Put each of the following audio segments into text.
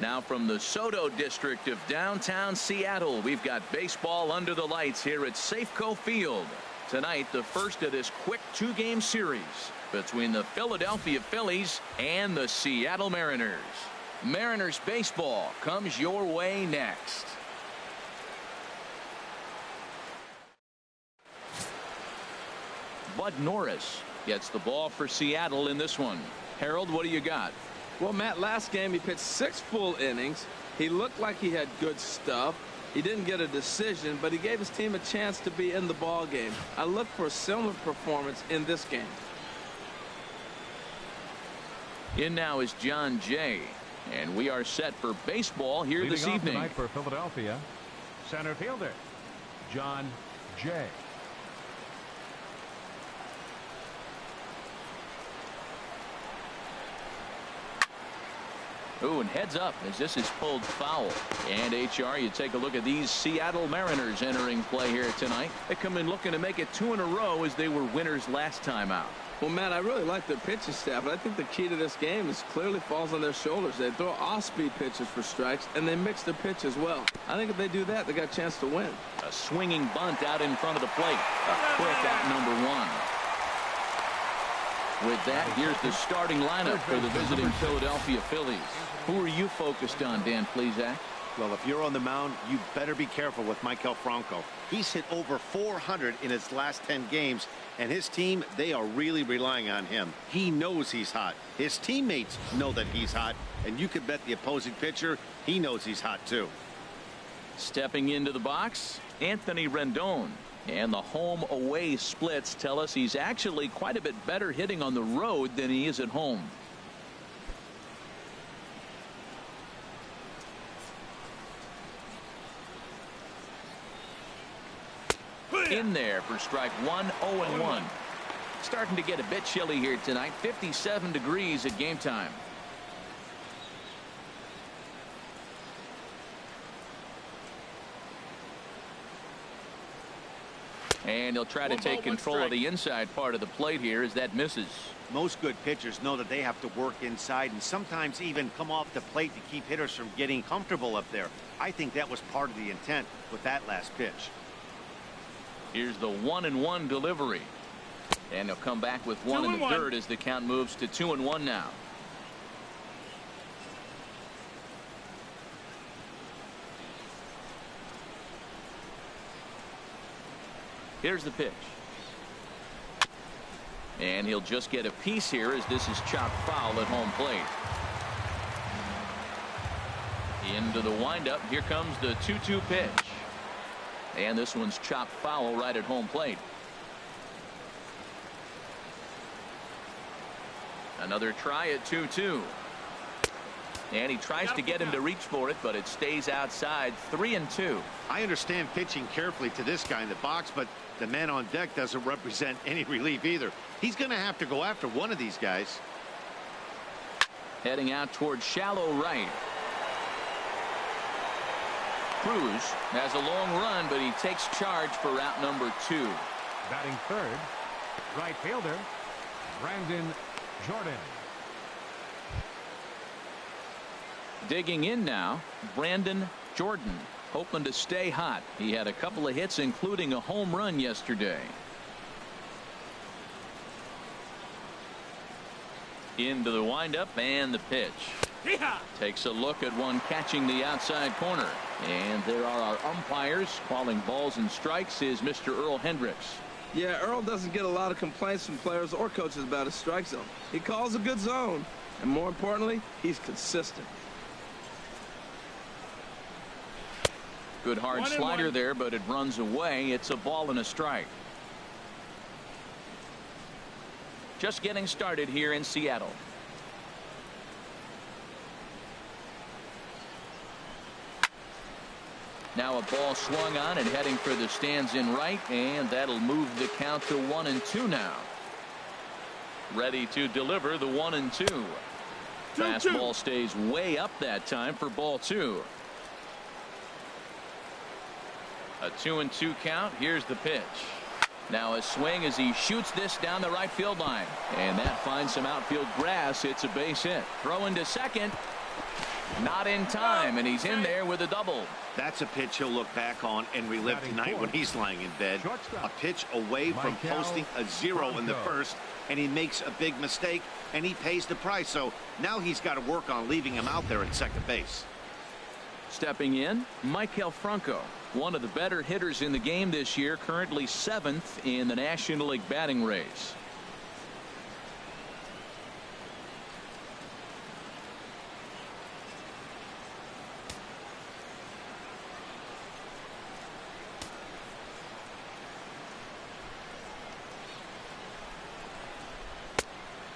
Now from the Soto district of downtown Seattle, we've got baseball under the lights here at Safeco Field. Tonight, the first of this quick two-game series between the Philadelphia Phillies and the Seattle Mariners. Mariners baseball comes your way next. Bud Norris gets the ball for Seattle in this one. Harold, what do you got? Well, Matt, last game he pitched 6 full innings. He looked like he had good stuff. He didn't get a decision, but he gave his team a chance to be in the ball game. I look for a similar performance in this game. In now is John Jay, and we are set for baseball here this evening. Tonight for Philadelphia, center fielder John Jay. Ooh, and heads up as this is pulled foul. And HR, you take a look at these Seattle Mariners entering play here tonight. They come in looking to make it 2 in a row as they were winners last time out. Well, Matt, I really like their pitching staff, but I think the key to this game is clearly falls on their shoulders. They throw off-speed pitches for strikes, and they mix their pitch as well. I think if they do that, they got a chance to win. A swinging bunt out in front of the plate. A quick out number 1. With that, here's the starting lineup for the visiting Philadelphia Phillies. Who are you focused on, Dan Plesac? Well, if you're on the mound, you better be careful with Michael Franco. He's hit over 400 in his last 10 games, and his team, they are really relying on him. He knows he's hot. His teammates know that he's hot, and you could bet the opposing pitcher, he knows he's hot too. Stepping into the box, Anthony Rendon. And the home-away splits tell us he's actually quite a bit better hitting on the road than he is at home. In there for strike 1, 0-1. Starting to get a bit chilly here tonight. 57 degrees at game time. And he'll try to take control of the inside part of the plate here as that misses. Most good pitchers know that they have to work inside and sometimes even come off the plate to keep hitters from getting comfortable up there. I think that was part of the intent with that last pitch. Here's the 1-1 delivery. And he'll come back with 1 in the third as the count moves to 2-1 now. Here's the pitch. And he'll just get a piece here as this is chopped foul at home plate. Into the windup. Here comes the 2-2 pitch. And this one's chopped foul right at home plate. Another try at 2-2. And he tries to get him to reach for it, but it stays outside. 3-2. I understand pitching carefully to this guy in the box, but the man on deck doesn't represent any relief either. He's going to have to go after one of these guys. Heading out towards shallow right. Cruz has a long run, but he takes charge for route number 2. Batting third, right fielder Brandon Jordan. Digging in now, Brandon Jordan, hoping to stay hot. He had a couple of hits, including a home run yesterday. Into the windup and the pitch. Takes a look at one catching the outside corner. And there are our umpires calling balls and strikes is Mr. Earl Hendricks. Yeah, Earl doesn't get a lot of complaints from players or coaches about his strike zone. He calls a good zone, and more importantly, he's consistent. Good hard slider there, but it runs away. It's a ball and a strike. Just getting started here in Seattle. Now a ball swung on and heading for the stands in right, and that'll move the count to 1-2 now. Ready to deliver the 1-2. Fastball stays way up that time for ball 2. A 2-2 count. Here's the pitch. Now a swing as he shoots this down the right field line, and that finds some outfield grass. It's a base hit. Throw into second. Not in time, and he's in there with a double. That's a pitch he'll look back on and relive tonight when he's lying in bed. A pitch away from posting a 0 in the first, and he makes a big mistake, and he pays the price. So now he's got to work on leaving him out there at second base. Stepping in, Maikel Franco, one of the better hitters in the game this year, currently 7th in the National League batting race.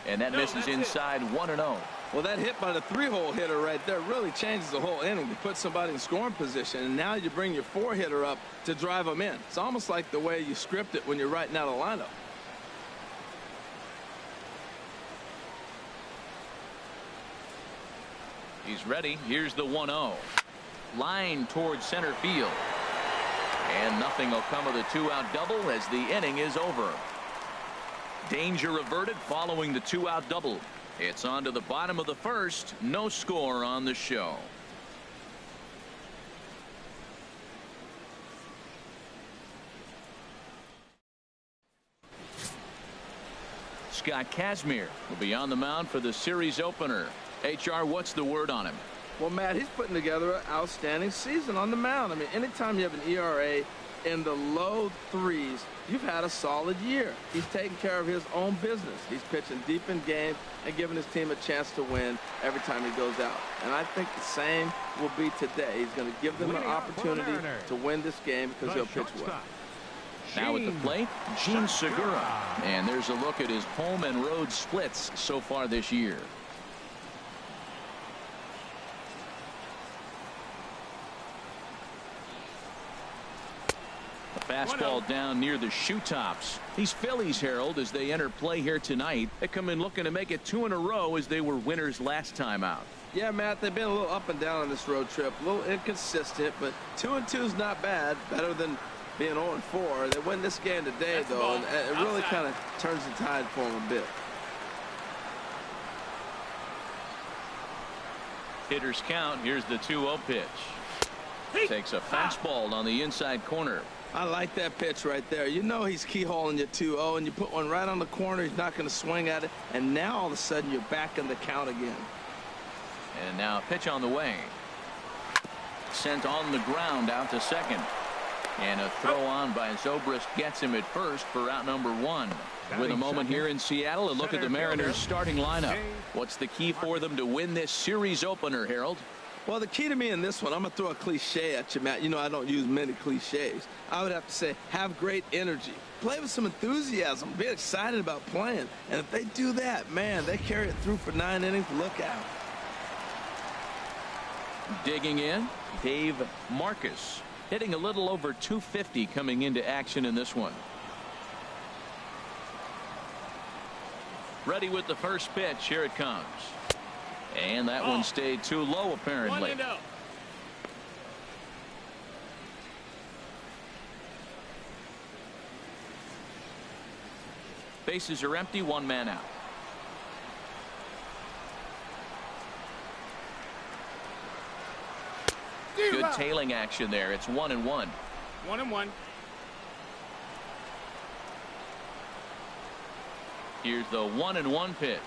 And that misses inside 1-0. Well, that hit by the 3-hole hitter right there really changes the whole inning. You put somebody in scoring position, and now you bring your 4-hitter up to drive them in. It's almost like the way you script it when you're writing out a lineup. He's ready. Here's the 1-0. Line towards center field. And nothing will come of the 2-out double as the inning is over. Danger averted following the 2-out double. It's on to the bottom of the first. No score on the show. Scott Kazmir will be on the mound for the series opener. HR, what's the word on him? Well, Matt, he's putting together an outstanding season on the mound. I mean, anytime you have an ERA in the low 3s, you've had a solid year. He's taking care of his own business. He's pitching deep in games and giving his team a chance to win every time he goes out. And I think the same will be today. He's going to give them an opportunity to win this game because he'll pitch well. Now at the plate, Gene Segura. And there's a look at his home and road splits so far this year. Fastball down near the shoe tops. These Phillies, Harold, as they enter play here tonight, they come in looking to make it 2 in a row as they were winners last time out. Yeah, Matt, they've been a little up and down on this road trip, a little inconsistent, but 2-2 is not bad, better than being 0-4. They win this game today, though, and it really kind of turns the tide for them a bit. Hitters count. Here's the 2-0 pitch. Takes a fastball on the inside corner. I like that pitch right there. You know he's keyholing you 2-0, and you put one right on the corner. He's not going to swing at it, and now all of a sudden you're back in the count again. And now a pitch on the way. Sent on the ground out to second. And a throw on by Zobrist gets him at first for out number 1. With a moment here in Seattle, a look at the Mariners starting lineup. What's the key for them to win this series opener, Harold? Well, the key to me in this one, I'm going to throw a cliche at you, Matt. You know I don't use many cliches. I would have to say have great energy. Play with some enthusiasm. Be excited about playing. And if they do that, man, they carry it through for 9 innings. Look out. Digging in, Dave Marcus. Hitting a little over 250 coming into action in this one. Ready with the first pitch. Here it comes. And that one stayed too low, apparently. 1-0. Bases are empty, 1 man out. Good tailing action there. It's 1-1. 1-1. Here's the 1-1 pitch.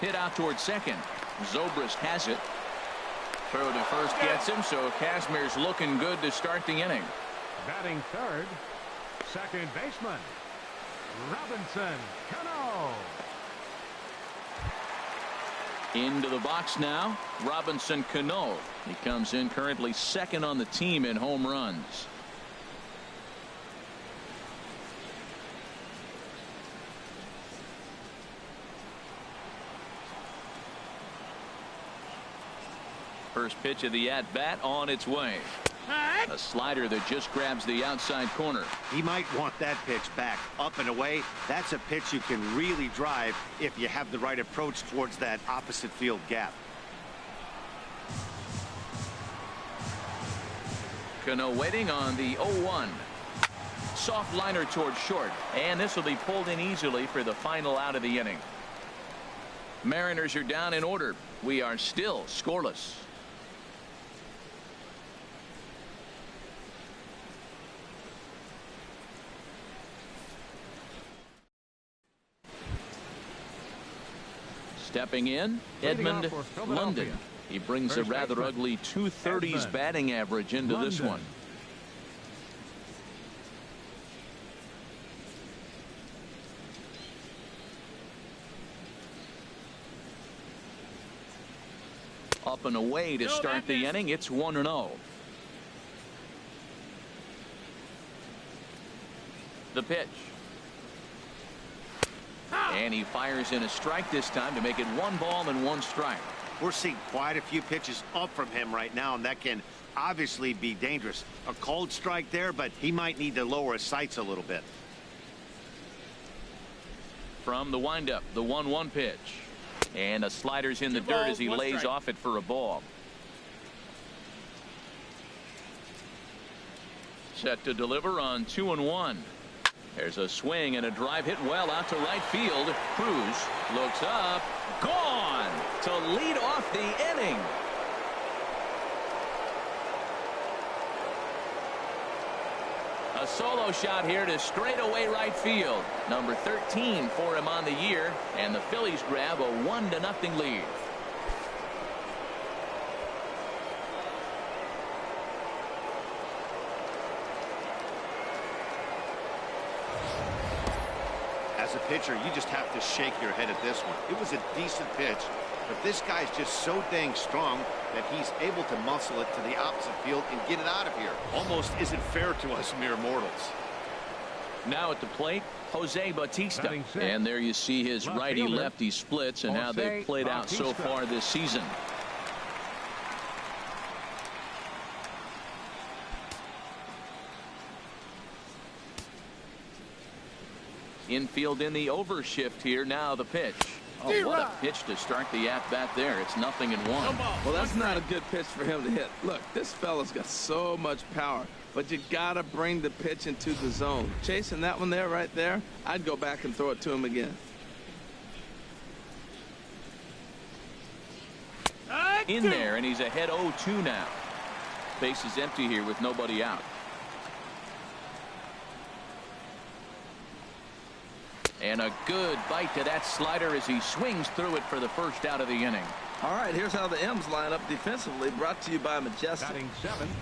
Hit out towards second. Zobrist has it. Throw to first gets him, so Kazmir's looking good to start the inning. Batting third, second baseman, Robinson Cano. Into the box now, Robinson Cano. He comes in currently second on the team in home runs. First pitch of the at-bat on its way. A slider that just grabs the outside corner. He might want that pitch back, up and away. That's a pitch you can really drive if you have the right approach towards that opposite field gap. Cano waiting on the 0-1. Soft liner towards short, and this will be pulled in easily for the final out of the inning. Mariners are down in order. We are still scoreless. Stepping in, Edmund London. He brings a rather ugly 230s batting average into this one. Up and away to start the inning. It's 1-0. The pitch. And he fires in a strike this time to make it 1 ball and 1 strike. We're seeing quite a few pitches up from him right now, and that can obviously be dangerous. A cold strike there, but he might need to lower his sights a little bit. From the windup, the 1-1 pitch. And a slider's in the dirt as he lays off it for a ball. Set to deliver on 2-1. There's a swing and a drive hit well out to right field. Cruz looks up. Gone to lead off the inning. A solo shot here to straightaway right field. Number 13 for him on the year, and the Phillies grab a 1-0 lead. As a pitcher, you just have to shake your head at this one. It was a decent pitch, but this guy's just so dang strong that he's able to muscle it to the opposite field and get it out of here. Almost isn't fair to us mere mortals. Now at the plate, Jose Bautista. And there you see his righty-lefty splits and how they've played out so far this season. Infield in the overshift here. Now the pitch. Oh, what a pitch to start the at-bat there. It's 0-1. Well, that's not a good pitch for him to hit. Look, this fella's got so much power, but you got to bring the pitch into the zone. Chasing that one there, right there, I'd go back and throw it to him again. In there, and he's ahead 0-2 now. Base is empty here with nobody out. And a good bite to that slider as he swings through it for the first out of the inning. All right, here's how the M's line up defensively, brought to you by Majestic.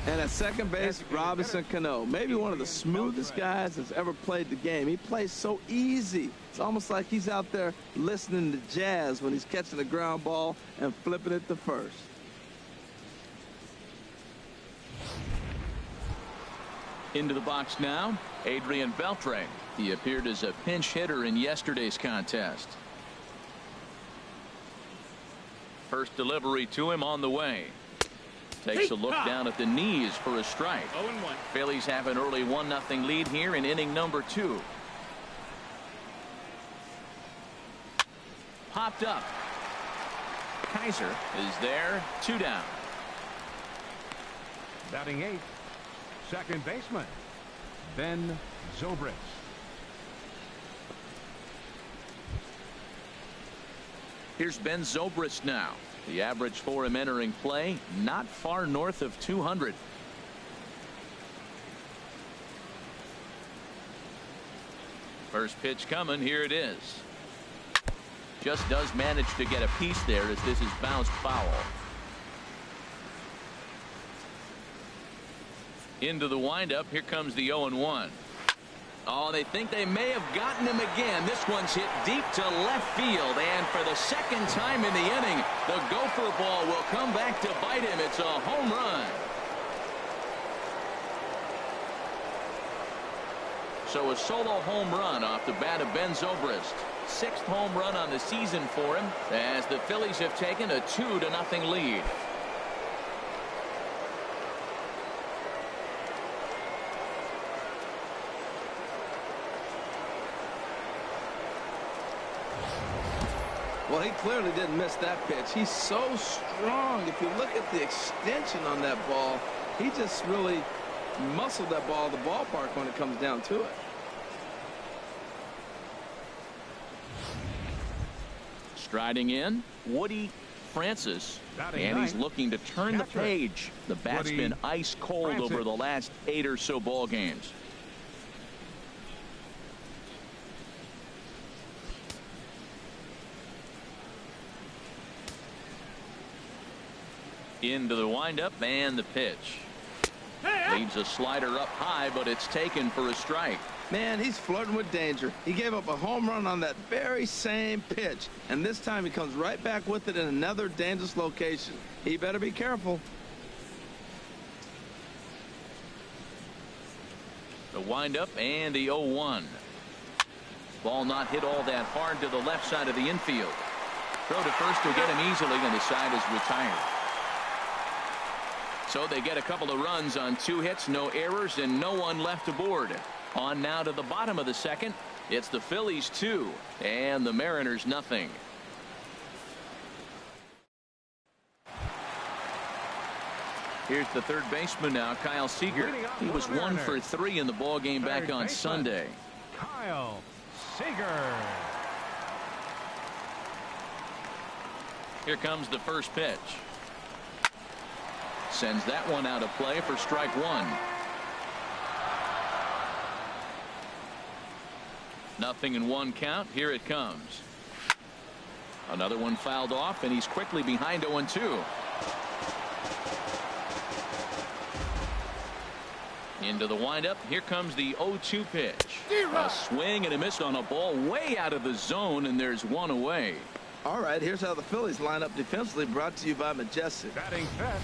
And at second base, Robinson Cano. Maybe one of the smoothest guys that's ever played the game. He plays so easy. It's almost like he's out there listening to jazz when he's catching the ground ball and flipping it to first. Into the box now, Adrian Beltre. He appeared as a pinch hitter in yesterday's contest. First delivery to him on the way. Takes a look down at the knees for a strike. 0-1. Phillies have an early 1-0 lead here in inning number 2. Popped up. Kaiser is there. 2 down. Batting 8th, second baseman Ben Zobrist. Here's Ben Zobrist now. The average for him entering play, not far north of 200. First pitch coming. Here it is. Just does manage to get a piece there as this is bounced foul. Into the windup. Here comes the 0-1. Oh, they think they may have gotten him again. This one's hit deep to left field, and for the second time in the inning, the gopher ball will come back to bite him. It's a home run. So a solo home run off the bat of Ben Zobrist. 6th home run on the season for him as the Phillies have taken a 2-0 lead. Well, he clearly didn't miss that pitch. He's so strong. If you look at the extension on that ball, he just really muscled that ball to the ballpark when it comes down to it. Striding in, Woody Francis, and he's looking to turn the page. The bat's been ice cold over the last 8 or so ball games. Into the windup and the pitch. Leaves a slider up high, but it's taken for a strike. Man, he's flirting with danger. He gave up a home run on that very same pitch, and this time he comes right back with it in another dangerous location. He better be careful. The windup and the 0-1. Ball not hit all that hard to the left side of the infield. Throw to first will get him easily, and the side is retired. So they get a couple of runs on 2 hits, no errors, and no one left aboard. On now to the bottom of the second. It's the Phillies 2 and the Mariners nothing. Here's the third baseman now, Kyle Seager. He was 1 for 3 in the ball game back on Sunday. Kyle Seager. Here comes the first pitch. Sends that one out of play for strike 1. Nothing in 1 count. Here it comes. Another one fouled off, and he's quickly behind 0-2. Into the windup. Here comes the 0-2 pitch. A swing and a miss on a ball way out of the zone, and there's 1 away. All right, here's how the Phillies line up defensively, brought to you by Majestic.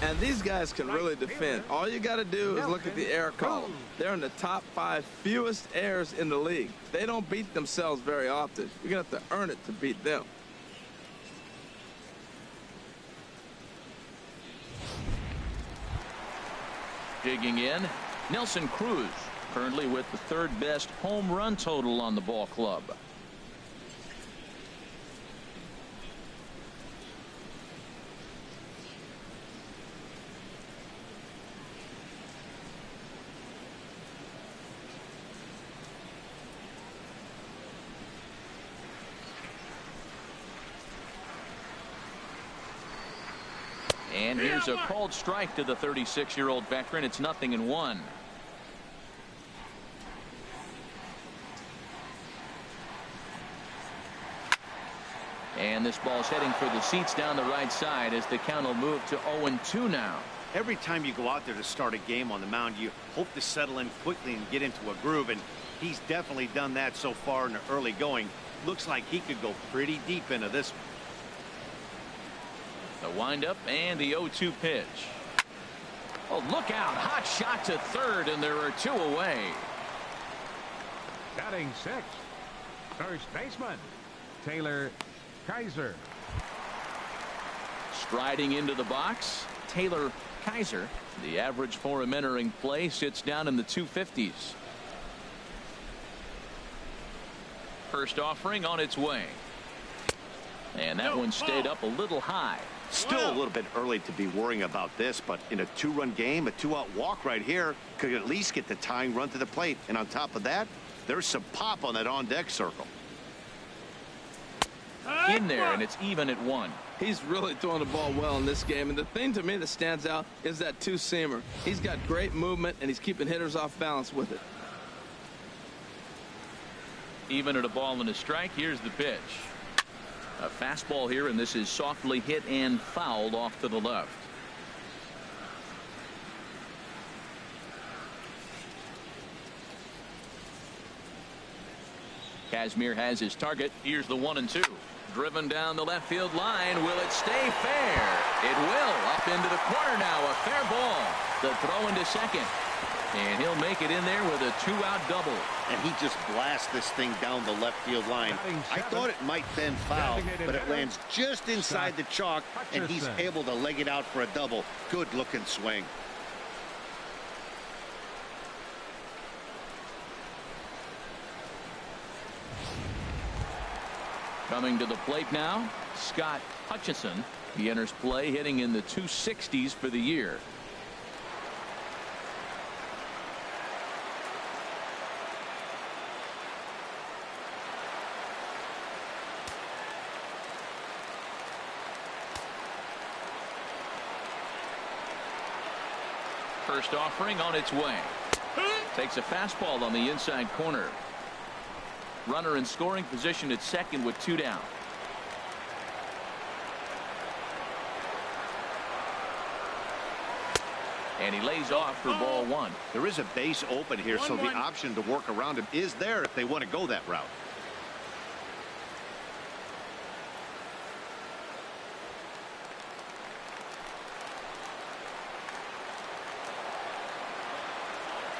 And these guys can really defend. All you got to do is look at the error column. They're in the top 5 fewest errors in the league. They don't beat themselves very often. You're going to have to earn it to beat them. Digging in, Nelson Cruz, currently with the 3rd best home run total on the ball club. And here's a called strike to the 36-year-old veteran. It's 0-1. And this ball's heading for the seats down the right side as the count will move to 0-2 now. Every time you go out there to start a game on the mound, you hope to settle in quickly and get into a groove, and he's definitely done that so far in the early going. Looks like he could go pretty deep into this one. The windup and the 0-2 pitch. Oh, look out. Hot shot to third, and there are 2 away. Batting 6th, first baseman, Taylor Kaiser. Striding into the box, Taylor Kaiser. The average for him entering play sits down in the 250s. First offering on its way. And that one stayed up a little high. Still a little bit early to be worrying about this, but in a 2-run game, a 2-out walk right here could at least get the tying run to the plate. And on top of that, there's some pop on that on-deck circle. In there, and it's even at 1. He's really throwing the ball well in this game, and the thing to me that stands out is that 2-seamer. He's got great movement, and he's keeping hitters off balance with it. Even at a ball and a strike. Here's the pitch. A fastball here, and this is softly hit and fouled off to the left. Kazmir has his target. Here's the 1-2. Driven down the left field line. Will it stay fair? It will. Up into the corner now. A fair ball. The throw into second. And he'll make it in there with a 2-out double. And he just blasts this thing down the left field line. I thought it might bend foul, but it lands just inside the chalk, and he's able to leg it out for a double. Good looking swing. Coming to the plate now, Scott Hutchison. He enters play hitting in the 260s for the year. First offering on its way. Takes a fastball on the inside corner. Runner in scoring position at second with 2 down. And he lays off for ball 1. There is a base open here, so the option to work around him is there if they want to go that route.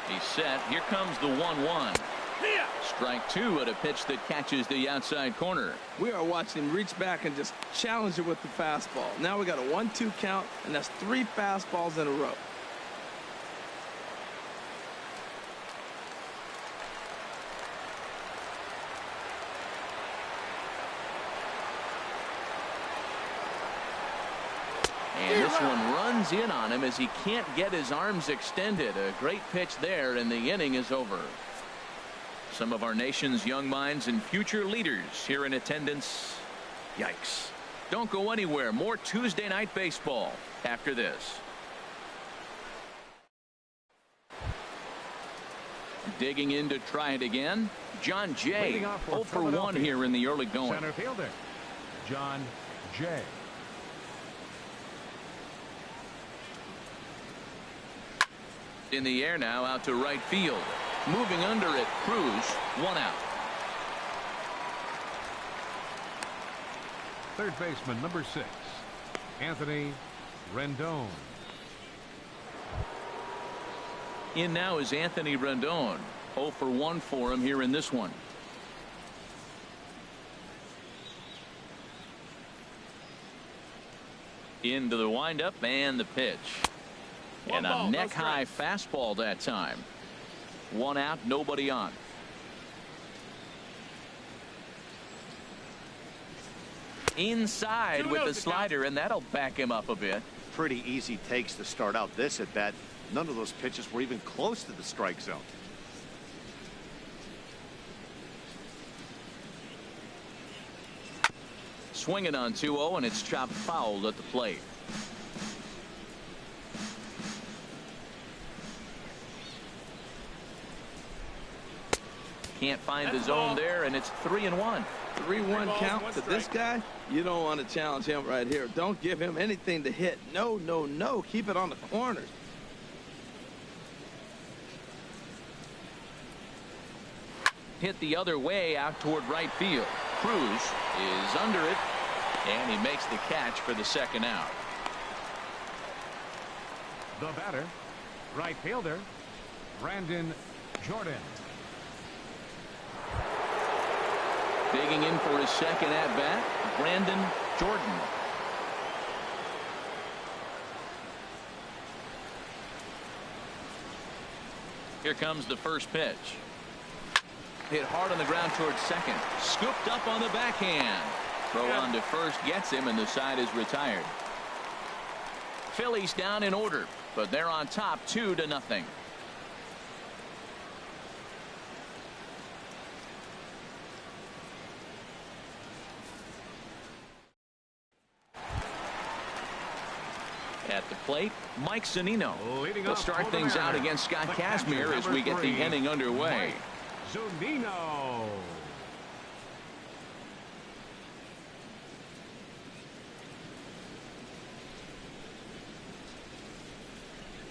He's set. Here comes the 1-1. Strike 2 at a pitch that catches the outside corner. We are watching him reach back and just challenge it with the fastball. Now we got a 1-2 count, and that's 3 fastballs in a row. And this one runs in on him as he can't get his arms extended. A great pitch there, and the inning is over. Some of our nation's young minds and future leaders here in attendance. Yikes. Don't go anywhere. More Tuesday Night Baseball after this. Digging in to try it again. John Jay. 0 for 1 here in the early going. Center fielder, John Jay. In the air now, out to right field. Moving under it, Cruz, 1 out. Third baseman, number 6, Anthony Rendon. In now is Anthony Rendon. 0 for 1 for him here in this one. Into the windup and the pitch. And a neck-high fastball that time. 1 out, nobody on. Inside with the slider, and that'll back him up a bit. Pretty easy takes to start out this at bat. None of those pitches were even close to the strike zone. Swinging on 2-0, and it's chopped foul at the plate. Can't find the zone there, and it's 3-1. 3-1 count to this guy. You don't want to challenge him right here. Don't give him anything to hit. No, no, no. Keep it on the corners. Hit the other way out toward right field. Cruz is under it, and he makes the catch for the 2nd out. The batter, right fielder, Brandon Jordan. Digging in for his 2nd at-bat, Brandon Jordan. Here comes the first pitch. Hit hard on the ground towards second. Scooped up on the backhand. Throw on to first gets him, and the side is retired. Phillies down in order, but they're on top 2-0. At the plate, Mike Zunino. He'll start things out against Scott Kazmir as we get the inning underway. Zunino.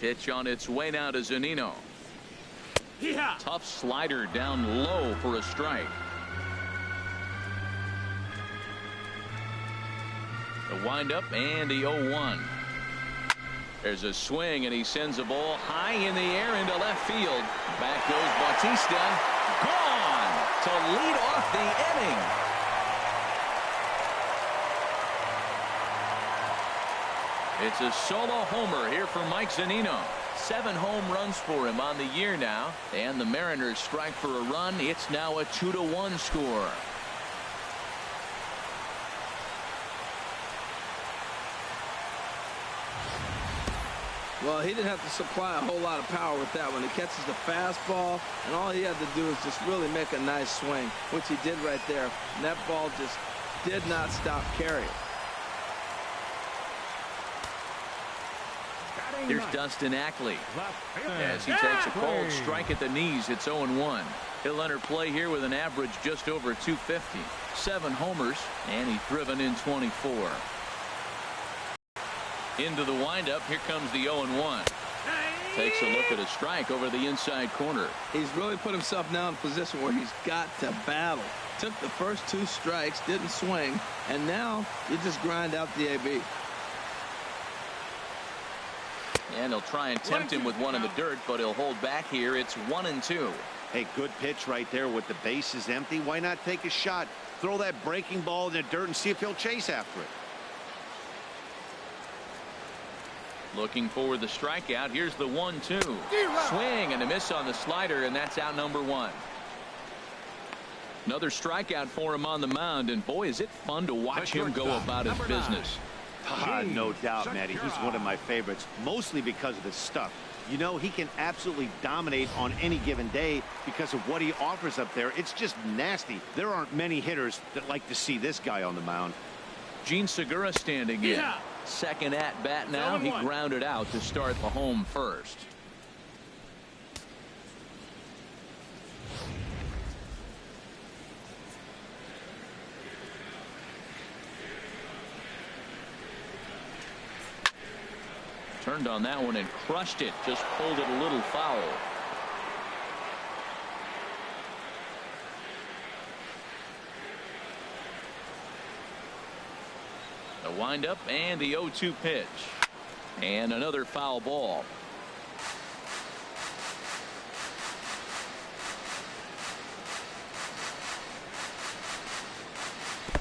Pitch on its way now to Zunino. Tough slider down low for a strike. The windup and the 0-1. There's a swing, and he sends a ball high in the air into left field. Back goes Bautista. Gone to lead off the inning. It's a solo homer here for Mike Zunino. 7 home runs for him on the year now. And the Mariners strike for a run. It's now a 2-1 score. Well, he didn't have to supply a whole lot of power with that one. He catches the fastball, and all he had to do is just really make a nice swing, which he did right there. And that ball just did not stop carrying. Here's Dustin Ackley. As he takes a cold strike at the knees, it's 0-1. He'll enter play here with an average just over 250. 7 homers, and he's driven in 24. Into the windup, here comes the 0-1. Takes a look at a strike over the inside corner. He's really put himself now in a position where he's got to battle. Took the first 2 strikes, didn't swing, and now you just grind out the AB. And he'll try and tempt him with one in the dirt, but he'll hold back here. It's 1-2. Hey, good pitch right there with the bases empty. Why not take a shot? Throw that breaking ball in the dirt and see if he'll chase after it. Looking for the strikeout. Here's the 1-2. Swing and a miss on the slider, and that's out number 1. Another strikeout for him on the mound, and boy, is it fun to watch him go about his business. No doubt, Matty. He's one of my favorites, mostly because of his stuff. You know, he can absolutely dominate on any given day because of what he offers up there. It's just nasty. There aren't many hitters that like to see this guy on the mound. Gene Segura standing in. Second at bat now. He grounded out to start the home first. Turned on that one and crushed it. Just pulled it a little foul. The windup and the 0-2 pitch. And another foul ball.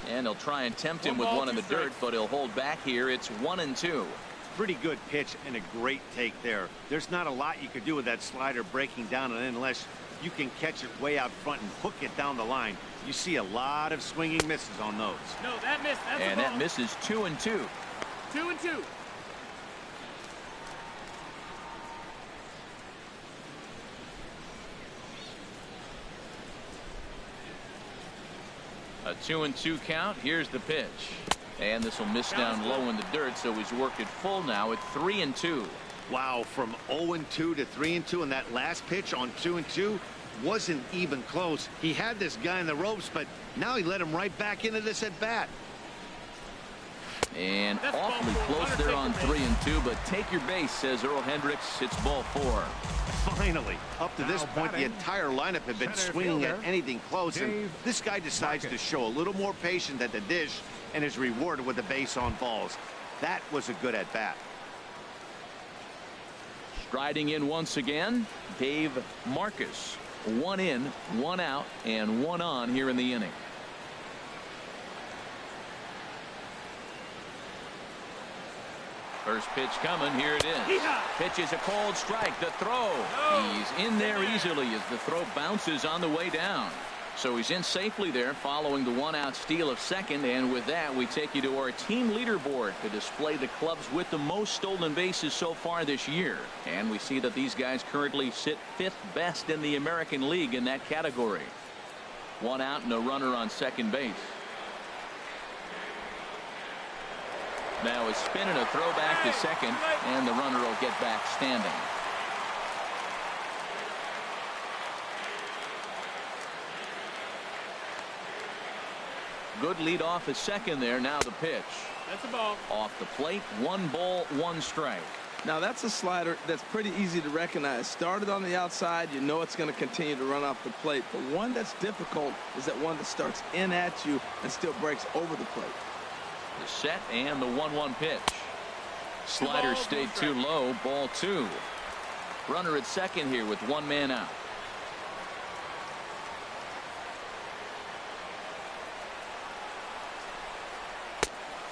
And he'll try and tempt him with one in the dirt, but he'll hold back here. It's 1-2. Pretty good pitch and a great take there. There's not a lot you could do with that slider breaking down, and unless you can catch it way out front and hook it down the line, you see a lot of swinging misses on those. No, that missed. That's and that misses 2-2. 2-2. A 2-2 count. Here's the pitch. And this will miss down low in the dirt, so he's worked it full now at 3-2. Wow, from 0-2 to 3-2, and that last pitch on 2-2 wasn't even close. He had this guy in the ropes, but now he let him right back into this at bat. And awfully close there on 3-2, but take your base, says Earl Hendricks. It's ball 4. Finally, up to this point, the entire lineup had been swinging at anything close, and this guy decides to show a little more patience at the dish and is rewarded with the base on balls. That was a good at bat. Striding in once again, Dave Marcus. 1 in, 1 out, and 1 on here in the inning. First pitch coming. Here it is. Pitch is a cold strike. The throw. He's in there easily as the throw bounces on the way down. So he's in safely there following the 1-out steal of second. And with that, we take you to our team leaderboard to display the clubs with the most stolen bases so far this year. And we see that these guys currently sit 5th best in the American League in that category. 1 out and a runner on second base. Now a spin and a throw back to second, and the runner will get back standing. Good lead off at second there. Now the pitch. That's a ball. Off the plate. 1 ball, 1 strike. Now that's a slider that's pretty easy to recognize. Started on the outside, you know it's going to continue to run off the plate. But one that's difficult is that one that starts in at you and still breaks over the plate. The set and the 1-1 pitch. Slider stayed too low. Ball 2. Runner at second here with 1 man out.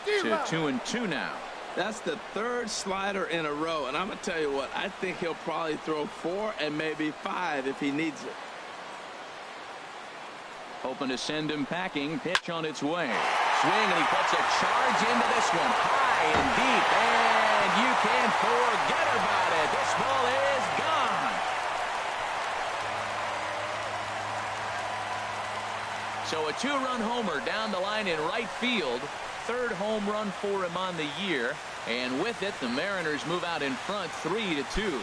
To 2-2 now. That's the 3rd slider in a row, and I'm going to tell you what, I think he'll probably throw 4 and maybe 5 if he needs it. Hoping to send him packing. Pitch on its way. Swing, and he puts a charge into this one. High and deep, and you can't forget about it. This ball is gone. So a 2-run homer down the line in right field. 3rd home run for him on the year. And with it, the Mariners move out in front 3-2.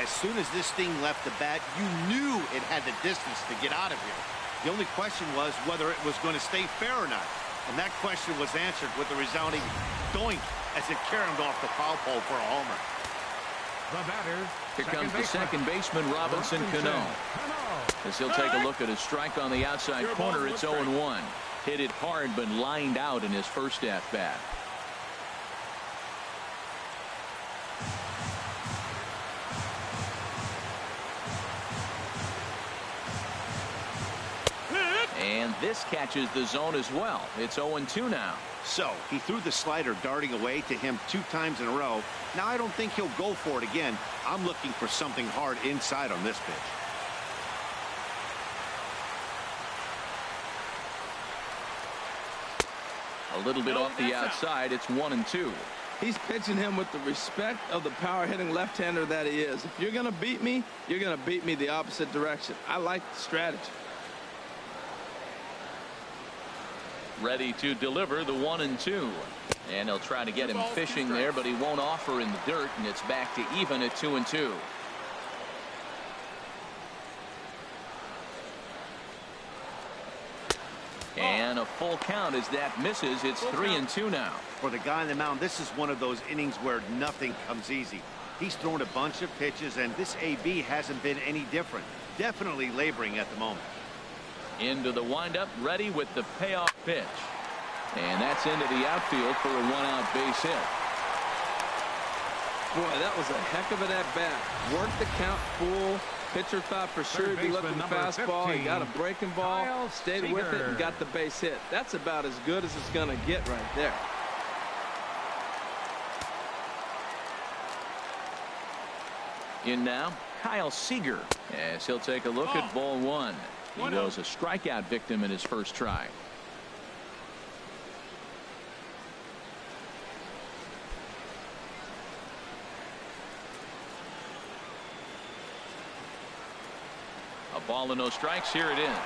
As soon as this thing left the bat, you knew it had the distance to get out of here. The only question was whether it was going to stay fair or not. And that question was answered with a resounding doink as it caromed off the foul pole for a homer. The batter. Here comes the second baseman, Robinson Cano. As he'll take a look at his strike on the outside corner, it's 0-1. Hit it hard, but lined out in his first at-bat. And this catches the zone as well. It's 0-2 now. So he threw the slider darting away to him 2 times in a row. Now I don't think he'll go for it again. I'm looking for something hard inside on this pitch. A little bit off the outside. It's 1-2. He's pitching him with the respect of the power-hitting left-hander that he is. If you're going to beat me, you're going to beat me the opposite direction. I like the strategy. Ready to deliver the 1-2. And he'll try to get him fishing there, but he won't offer in the dirt, and it's back to even at 2-2. And a full count as that misses. It's 3-2 now. For the guy on the mound, this is one of those innings where nothing comes easy. He's thrown a bunch of pitches, and this AB hasn't been any different. Definitely laboring at the moment. Into the windup, ready with the payoff pitch. And that's into the outfield for a 1-out base hit. Boy, that was a heck of an at-bat. Worked the count full. Pitcher thought for sure he'd be looking for the fastball. He got a breaking ball, stayed with it, and got the base hit. That's about as good as it's going to get right there. In now, Kyle Seager, as he'll take a look at ball 1. He was a strikeout victim in his first try. A ball and no strikes. Here it is.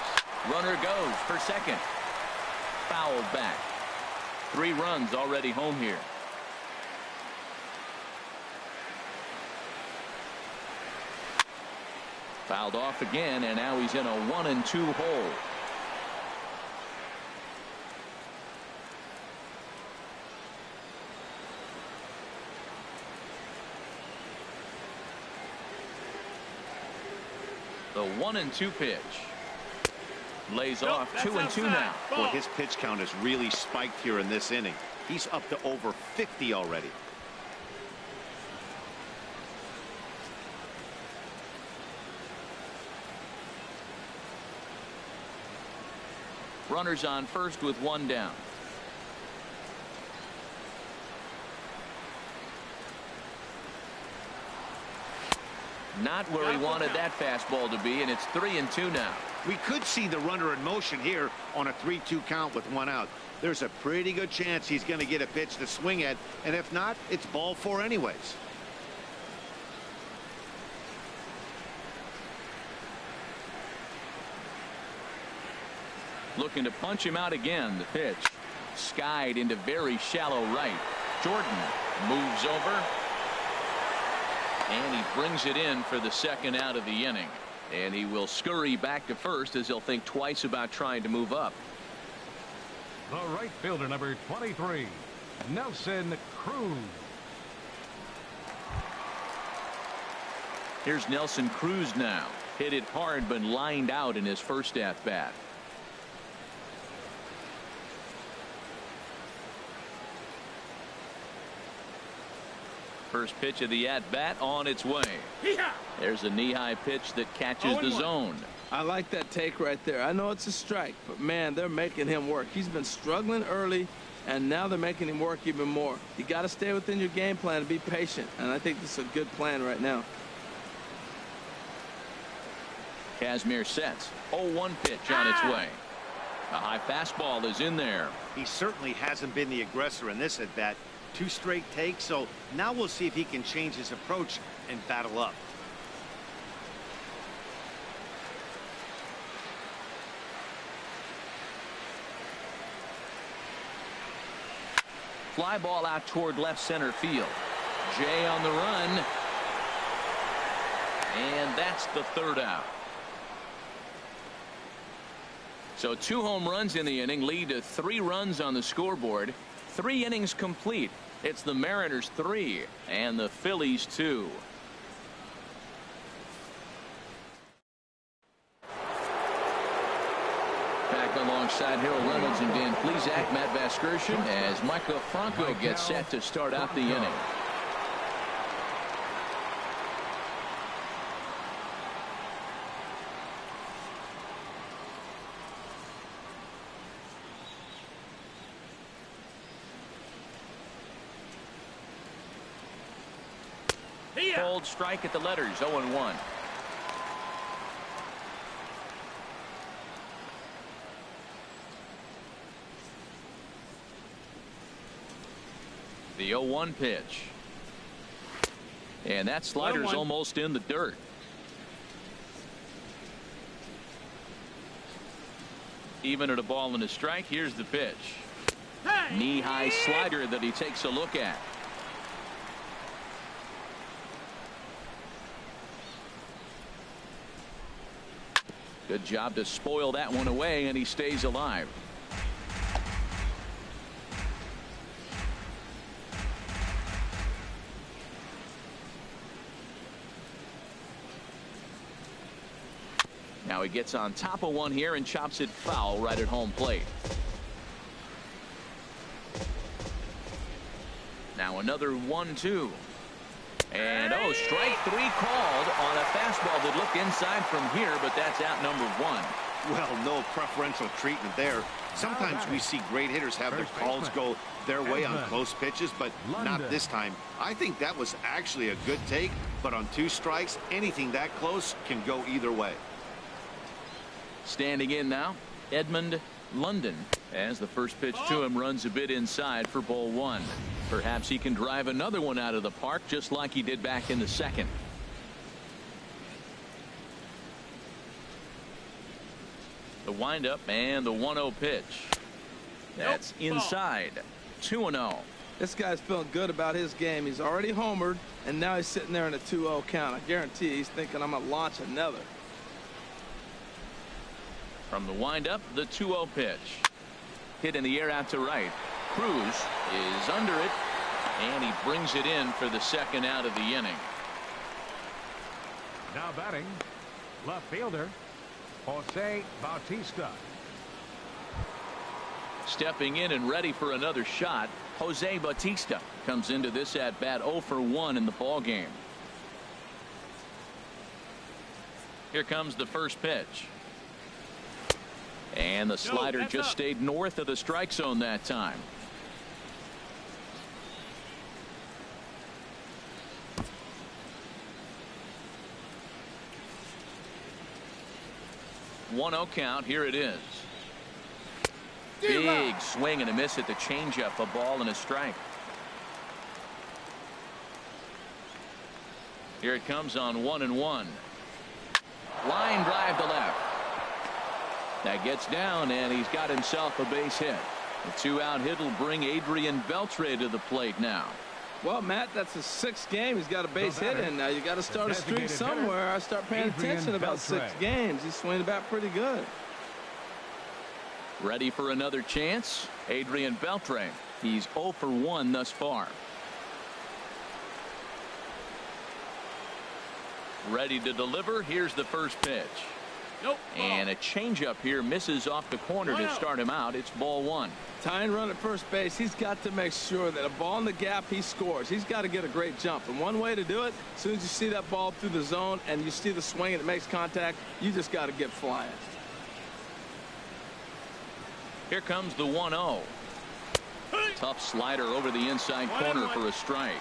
Runner goes for second. Fouled back. 3 runs already home here. Fouled off again, and now he's in a 1-2 hole. The 1-2 pitch. Lays off 2-2 now. Boy, his pitch count has really spiked here in this inning. He's up to over 50 already. Runners on first with 1 down. Not where he wanted that fastball to be, and it's 3-2 now. We could see the runner in motion here on a 3-2 count with 1 out. There's a pretty good chance he's going to get a pitch to swing at, and if not, it's ball 4 anyways. Looking to punch him out again. The pitch skied into very shallow right. Jordan moves over, and he brings it in for the second out of the inning. And he will scurry back to first as he'll think twice about trying to move up. The right fielder, number 23, Nelson Cruz. Here's Nelson Cruz now. Hit it hard, but lined out in his first at bat. First pitch of the at-bat on its way. There's a knee-high pitch that catches the zone. I like that take right there. I know it's a strike, but man, they're making him work. He's been struggling early, and now they're making him work even more. You got to stay within your game plan and be patient, and I think this is a good plan right now. Kazmir sets. 0-1 pitch on its way. A high fastball is in there. He certainly hasn't been the aggressor in this at-bat. 2 straight takes, so now we'll see if he can change his approach and battle up. Fly ball out toward left center field. Jay on the run. And that's the third out. So 2 home runs in the inning lead to 3 runs on the scoreboard. 3 innings complete. It's the Mariners 3 and the Phillies 2. Back alongside Harold Reynolds and Dan Plesac, Matt Vasgersian, as Michael Franco gets set to start out the inning. Cold strike at the letters, 0-1. The 0-1 pitch. And that slider's almost in the dirt. Even at a ball and a strike, here's the pitch. Knee-high slider that he takes a look at. Good job to spoil that one away, and he stays alive. Now he gets on top of one here and chops it foul right at home plate. Now another 1-2. And strike 3 called on a fastball that looked inside from here, but that's out number 1. Well, no preferential treatment there. Sometimes we see great hitters have their calls go their way on close pitches, but not this time. I think that was actually a good take, but on 2 strikes, anything that close can go either way. Standing in now, Edmund London, as the first pitch to him runs a bit inside for ball 1. Perhaps he can drive another one out of the park just like he did back in the second. The windup and the 1-0 pitch. That's inside. 2-0. This guy's feeling good about his game. He's already homered, and now he's sitting there in a 2-0 count. I guarantee he's thinking, I'm going to launch another. From the windup, the 2-0 pitch. Hit in the air out to right. Cruz is under it, and he brings it in for the second out of the inning. Now batting, left fielder, Jose Bautista. Stepping in and ready for another shot, Jose Bautista comes into this at bat 0 for 1 in the ball game. Here comes the first pitch. And the slider just stayed north of the strike zone that time. One 0 count. Here it is. Big swing and a miss at the changeup. A ball and a strike. Here it comes on 1-1. Line drive to left. That gets down, and he's got himself a base hit. The 2-out hit will bring Adrian Beltre to the plate now. Well, Matt, that's his 6th game. He's got a base hit in now. You got to start a streak somewhere. I start paying attention about 6 games. He's swinging about pretty good. Ready for another chance? Adrian Beltre. He's 0 for 1 thus far. Ready to deliver. Here's the first pitch. And a changeup here misses off the corner to start him out. It's ball 1. Tying run at first base. He's got to make sure that a ball in the gap he scores. He's got to get a great jump. And one way to do it, as soon as you see that ball through the zone and you see the swing and it makes contact, you just got to get flying. Here comes the 1-0. Tough slider over the inside corner for a strike.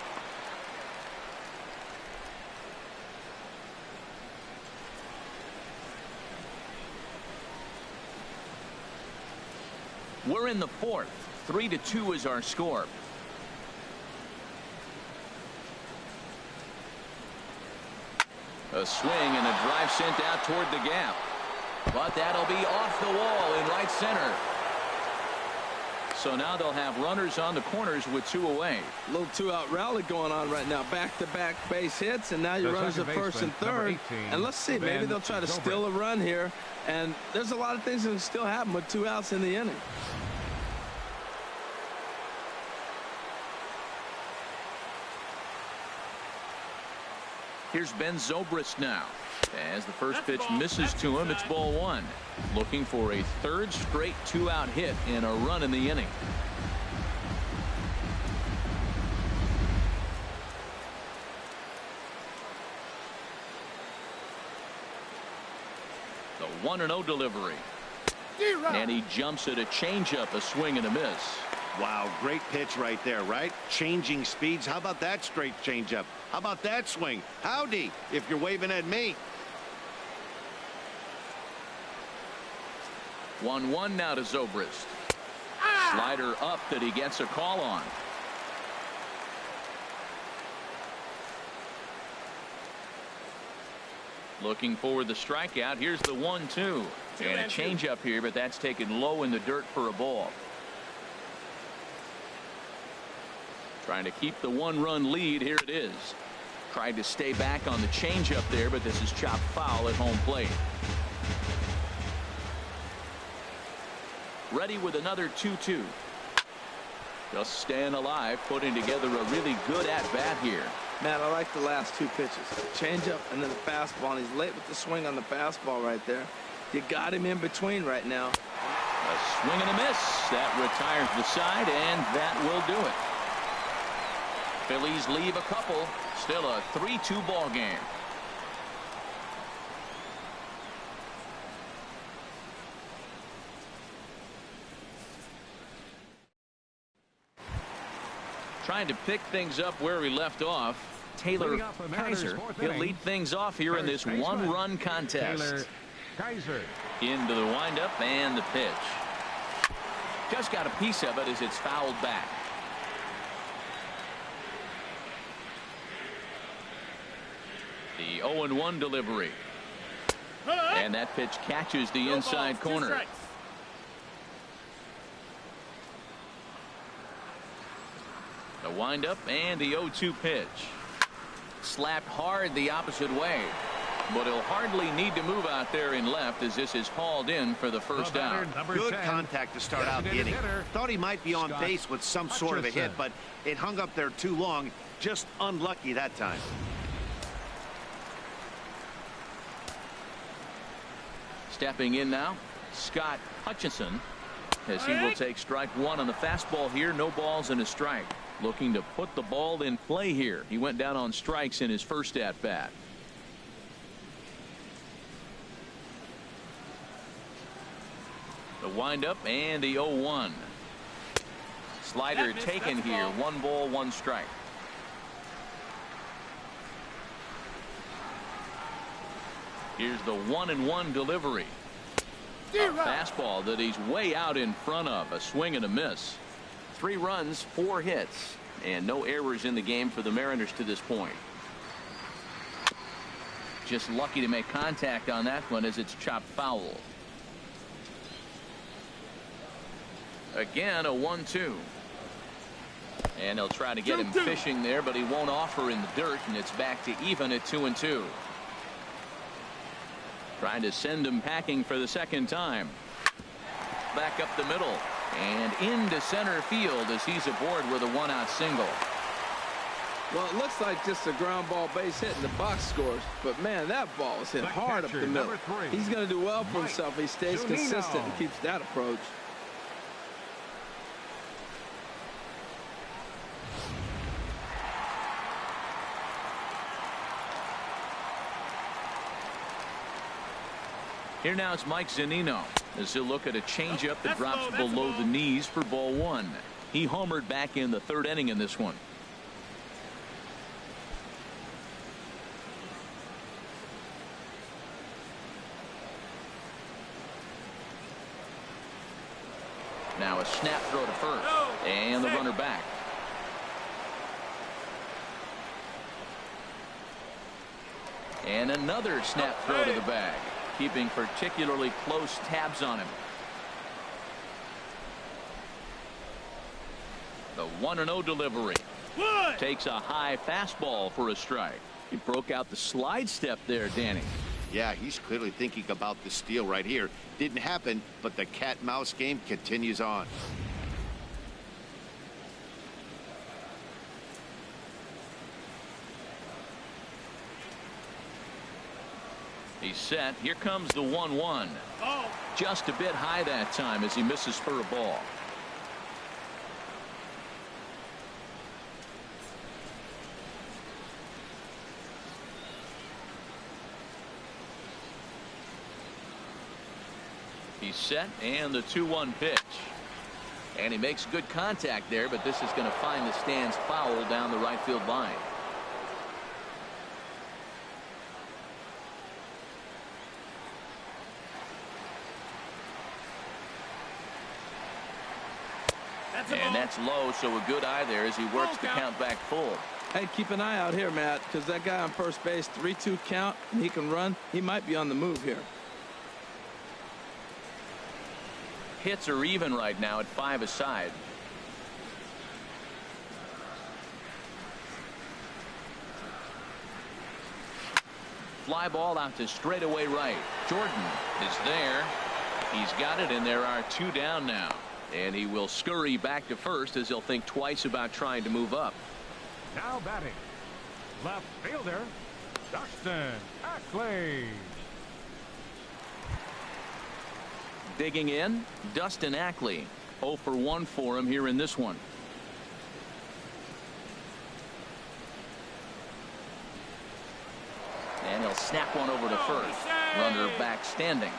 We're in the 4th. 3-2 is our score. A swing and a drive sent out toward the gap. But that'll be off the wall in right center. So now they'll have runners on the corners with 2 away. A little 2-out rally going on right now. Back-to-back base hits, and now your runners are first and third. And let's see, maybe they'll try to steal a run here. And there's a lot of things that can still happen with 2 outs in the inning. Here's Ben Zobrist now. As the first pitch misses to him, it's ball 1. Looking for a 3rd straight 2-out hit and a run in the inning. The 1-0 delivery. And he jumps at a changeup, a swing and a miss. Wow, great pitch right there, right? Changing speeds. How about that straight changeup? How about that swing? Howdy, if you're waving at me. 1-1 now to Zobrist. Slider up that he gets a call on. Looking for the strikeout. Here's the 1-2. And a changeup here, but that's taken low in the dirt for a ball. Trying to keep the 1-run lead. Here it is. Tried to stay back on the changeup there, but this is chopped foul at home plate. Ready with another 2-2. Just staying alive, putting together a really good at-bat here. Man, I like the last 2 pitches. Changeup and then the fastball, and he's late with the swing on the fastball right there. You got him in between right now. A swing and a miss. That retires the side, and that will do it. Phillies leave a couple. Still a 3-2 ball game. Trying to pick things up where we left off. Taylor Kaiser. He'll lead things off here in this 1-run contest. Taylor Kaiser. Into the windup and the pitch. Just got a piece of it as it's fouled back. The 0-1 delivery. And that pitch catches the inside corner. The windup and the 0-2 pitch. Slapped hard the opposite way. But he'll hardly need to move out there in left as this is hauled in for the first out. Good contact to start out the inning. Thought he might be on base with some sort of a hit, but it hung up there too long. Just unlucky that time. Stepping in now, Scott Hutchinson, as he will take strike 1 on the fastball here. No balls and a strike. Looking to put the ball in play here. He went down on strikes in his first at bat. The windup and the 0-1. Slider taken here. 1 ball, 1 strike. Here's the 1-1 delivery. A fastball that he's way out in front of. A swing and a miss. 3 runs, 4 hits, and no errors in the game for the Mariners to this point. Just lucky to make contact on that one as it's chopped foul. Again, a 1-2. And he'll try to get him fishing there, but he won't offer in the dirt, and it's back to even at 2-2. Trying to send him packing for the second time. Back up the middle and into center field as he's aboard with a 1-out single. Well, it looks like just a ground ball base hit in the box scores, but man, that ball was hit hard up the middle. He's going to do well for himself. He stays consistent and keeps that approach. Here now is Mike Zunino as he'll look at a changeup that drops below the knees for ball 1. He homered back in the 3rd inning in this one. Now a snap throw to first and the runner back. And another snap throw to the bag. Keeping particularly close tabs on him. 1-0 delivery. Wood. Takes a high fastball for a strike. He broke out the slide step there, Danny. Yeah, he's clearly thinking about the steal right here. Didn't happen, but the cat-mouse game continues on. He's set. Here comes the 1-1. Oh. Just a bit high that time as he misses for a ball. He's set, and the 2-1 pitch. And he makes good contact there, but this is going to find the stands foul down the right field line. And that's low, so a good eye there as he works the count back full. Hey, keep an eye out here, Matt, because that guy on first base, 3-2 count, and he can run. He might be on the move here. Hits are even right now at 5 aside. Fly ball out to straightaway right. Jordan is there. He's got it, and there are 2 down now. And he will scurry back to first as he'll think twice about trying to move up. Now batting, left fielder, Dustin Ackley. Digging in, Dustin Ackley. 0 for 1 for him here in this one. And he'll snap one over to first. Runner back standing.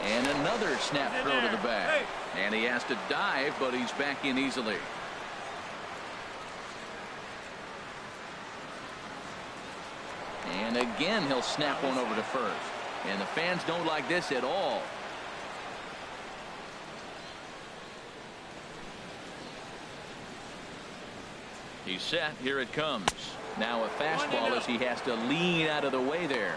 And another snap throw to the bag. And he has to dive, but he's back in easily. And again, he'll snap one over to first. And the fans don't like this at all. He's set. Here it comes. Now a fastball as he has to lean out of the way there.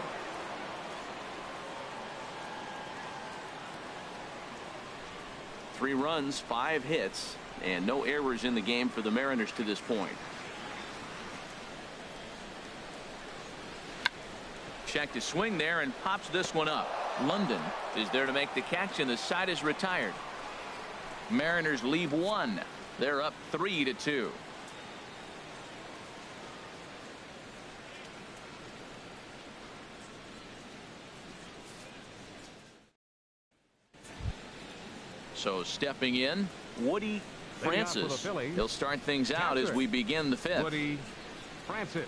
Three runs, 5 hits, and no errors in the game for the Mariners to this point. Check to swing there and pops this one up. London is there to make the catch, and the side is retired. Mariners leave 1. They're up 3-2. So stepping in, Woody Francis. He'll start things out as we begin the 5th. Woody Francis.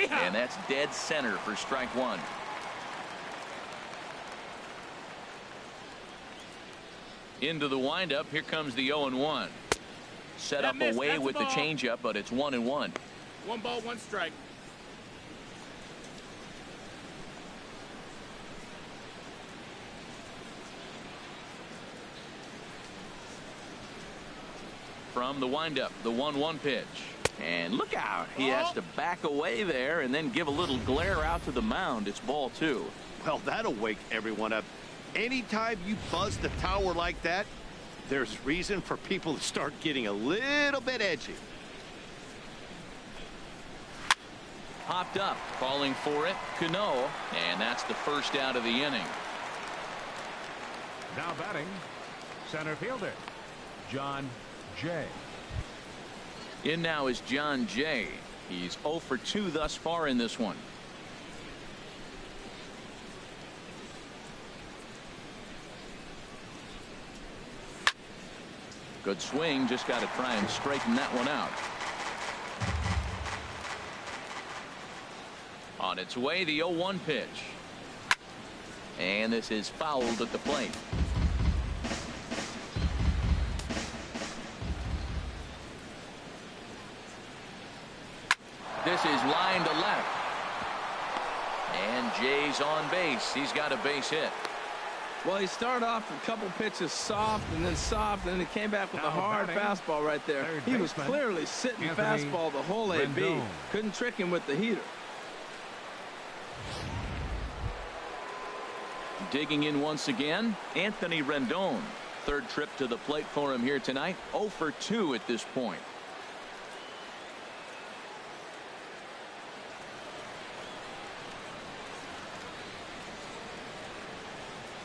And that's dead center for strike 1. Into the windup. Here comes the 0-1. Set up away with the changeup, but it's 1-1. 1 ball, 1 strike. From the windup, the 1-1 pitch. And look out. He has to back away there and then give a little glare out to the mound. It's ball 2. Well, that'll wake everyone up. Anytime you buzz the tower like that, there's reason for people to start getting a little bit edgy. Popped up, calling for it, Cano, and that's the first out of the inning. Now batting, center fielder, John Jay. In now is John Jay. He's 0 for 2 thus far in this one. Good swing, just got to try and straighten that one out. On its way, the 0-1 pitch. And this is fouled at the plate. This is line to left. And Jay's on base. He's got a base hit. Well, he started off a couple pitches soft and then he came back with a hard fastball right there. He was clearly sitting fastball the whole AB. Couldn't trick him with the heater. Digging in once again, Anthony Rendon. Third trip to the plate for him here tonight. 0 for 2 at this point.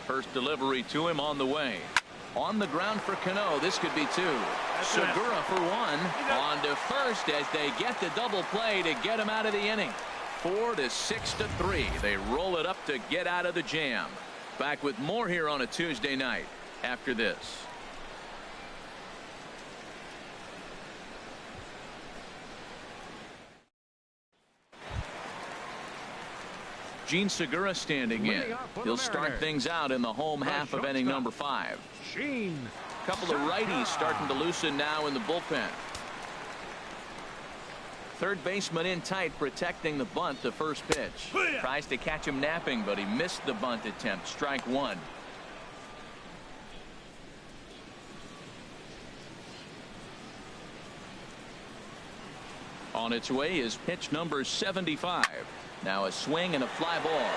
First delivery to him on the way. On the ground for Cano. This could be 2. Segura for 1. On to first as they get the double play to get him out of the inning. 4 to 6 to 3. They roll it up to get out of the jam. Back with more here on a Tuesday night after this. Gene Segura standing in. He'll start things out in the home half of inning number 5. Couple of righties starting to loosen now in the bullpen. Third baseman in tight, protecting the bunt. The first pitch. Tries to catch him napping, but he missed the bunt attempt. Strike 1. On its way is pitch number 75. Now a swing and a fly ball.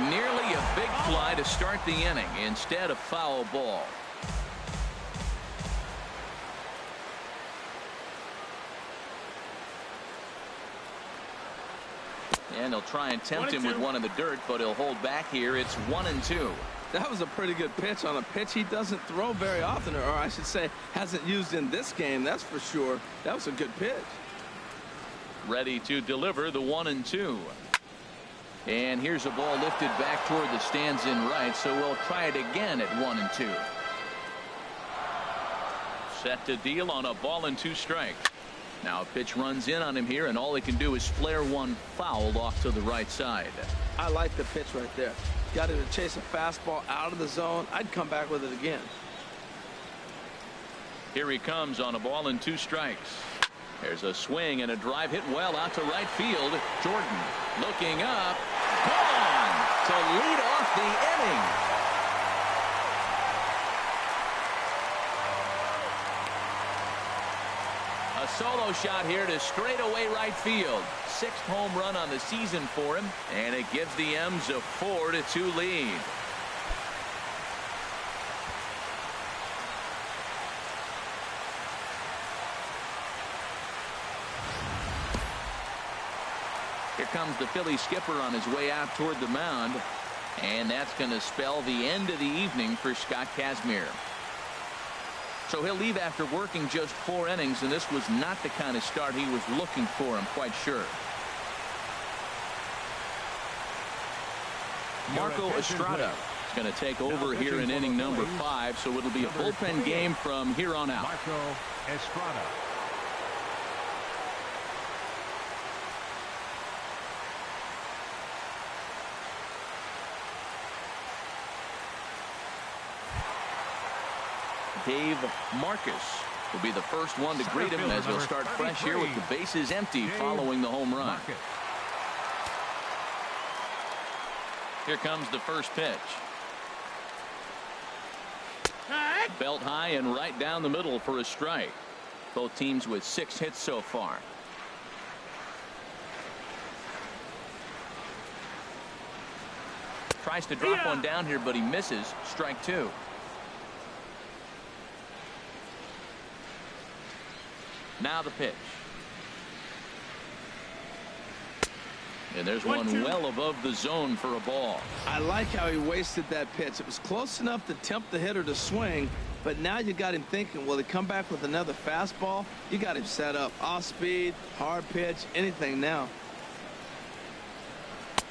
Nearly a big fly to start the inning. Instead, a foul ball. And they'll try and tempt him with one in the dirt, but he'll hold back here. It's 1-2. That was a pretty good pitch on a pitch he doesn't throw very often, or I should say hasn't used in this game. That's for sure. That was a good pitch. Ready to deliver the 1-2. And here's a ball lifted back toward the stands in right, so we'll try it again at 1-2. Set to deal on a ball and 2 strikes. Now a pitch runs in on him here, and all he can do is flare one foul off to the right side. I like the pitch right there. Got him to chase a fastball out of the zone. I'd come back with it again. Here he comes on a ball and 2 strikes. There's a swing and a drive hit well out to right field. Jordan looking up. Gone to lead off the inning. A solo shot here to straightaway right field. 6th home run on the season for him, and it gives the M's a 4-2 lead. Here comes the Philly skipper on his way out toward the mound, and that's going to spell the end of the evening for Scott Kazmir. So he'll leave after working just 4 innings, and this was not the kind of start he was looking for, I'm quite sure. Marco Estrada is going to take over here in inning number 5, so it'll be a bullpen game from here on out. Marco Estrada. Dave Marcus will be the first one to greet him as he'll start fresh here with the bases empty following the home run. Here comes the first pitch. Belt high and right down the middle for a strike. Both teams with 6 hits so far. Tries to drop one down here, but he misses. Strike 2. Now the pitch. And there's one well above the zone for a ball. I like how he wasted that pitch. It was close enough to tempt the hitter to swing, but now you got him thinking, will he come back with another fastball? You got him set up. Off speed, hard pitch, anything now.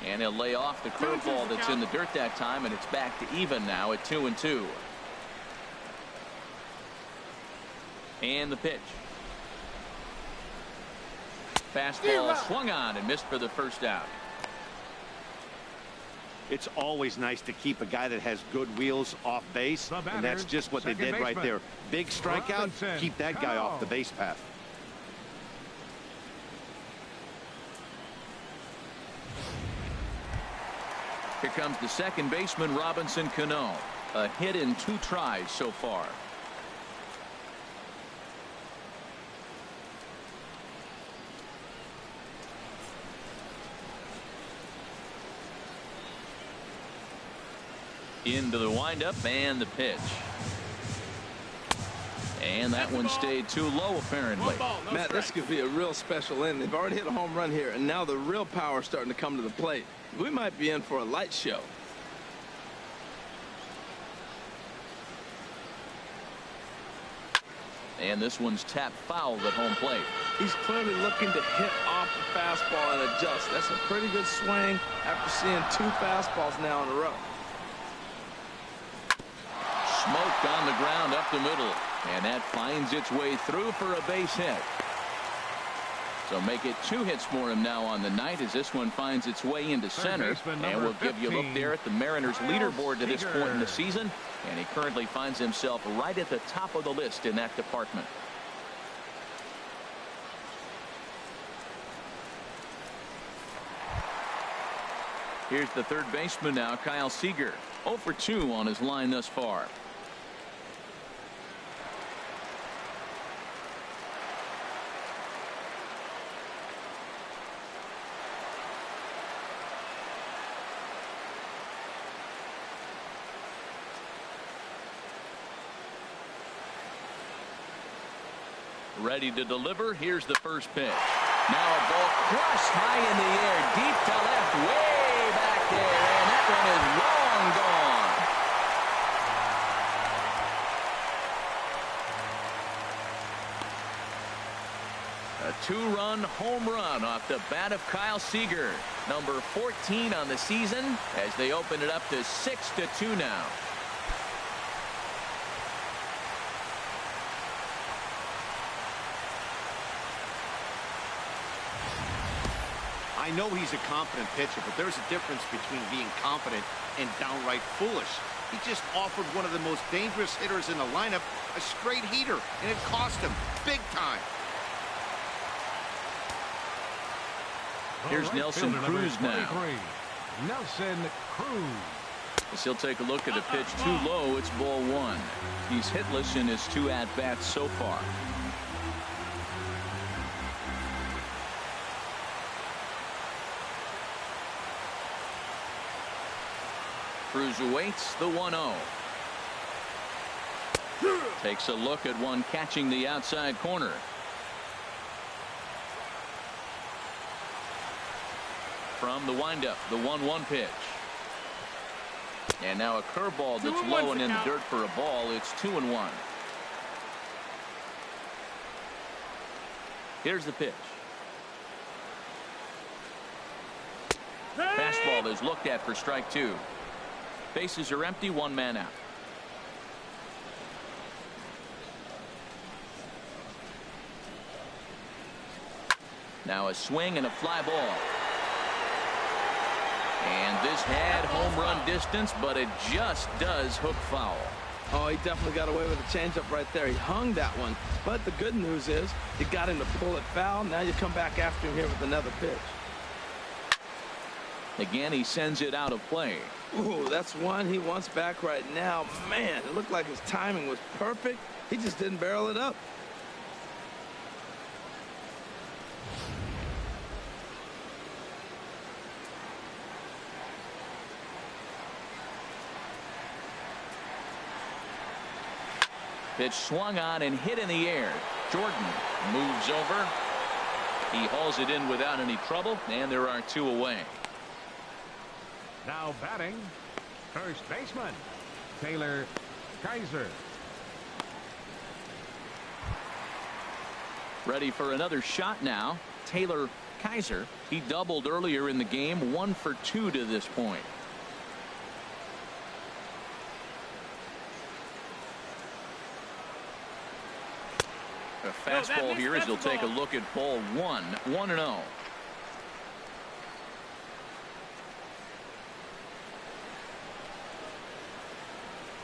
And he'll lay off the curveball that's in the dirt that time, and it's back to even now at 2-2. And the pitch. Fastball swung on and missed for the first out. It's always nice to keep a guy that has good wheels off base, and that's just what they did right there. Big strikeout, keep that guy off the base path. Here comes the second baseman, Robinson Cano. A hit in 2 tries so far. Into the windup and the pitch. And that one stayed too low, apparently. Matt, this could be a real special inning. They've already hit a home run here, and now the real power is starting to come to the plate. We might be in for a light show. And this one's tapped foul at home plate. He's clearly looking to hit off the fastball and adjust. That's a pretty good swing after seeing 2 fastballs now in a row. Smoked on the ground up the middle. And that finds its way through for a base hit. So make it 2 hits for him now on the night as this one finds its way into center. And we'll give you a look there at the Mariners leaderboard to this point in the season. And he currently finds himself right at the top of the list in that department. Here's the third baseman now, Kyle Seager. 0 for 2 on his line thus far. Ready to deliver. Here's the first pitch. Now a ball crushed high in the air, deep to left, way back there, and that one is long gone. A 2-run home run off the bat of Kyle Seager, number 14 on the season, as they open it up to 6-2 now. I know he's a confident pitcher, but there's a difference between being confident and downright foolish. He just offered one of the most dangerous hitters in the lineup a straight heater, and it cost him big time. Here's Nelson Cruz now. Nelson Cruz. As he'll take a look at a pitch too low, it's ball 1. He's hitless in his 2 at-bats so far. Cruz awaits the 1-0. Takes a look at one catching the outside corner. From the windup, the 1-1 pitch. And now a curveball that's low and in the dirt for a ball. It's 2-1. Here's the pitch. Fastball is looked at for strike 2. Bases are empty, 1 man out. Now a swing and a fly ball. And this had home run distance, but it just does hook foul. Oh, he definitely got away with a changeup right there. He hung that one. But the good news is you got him to pull it foul. Now you come back after him here with another pitch. Again, he sends it out of play. Ooh, that's one he wants back right now. Man, it looked like his timing was perfect. He just didn't barrel it up. Pitch swung on and hit in the air. Jordan moves over. He hauls it in without any trouble, and there are 2 away. Now batting, first baseman, Taylor Kaiser. Ready for another shot now. Taylor Kaiser. He doubled earlier in the game, 1 for 2 to this point. A fastball here as he'll take a look at ball 1. 1-0.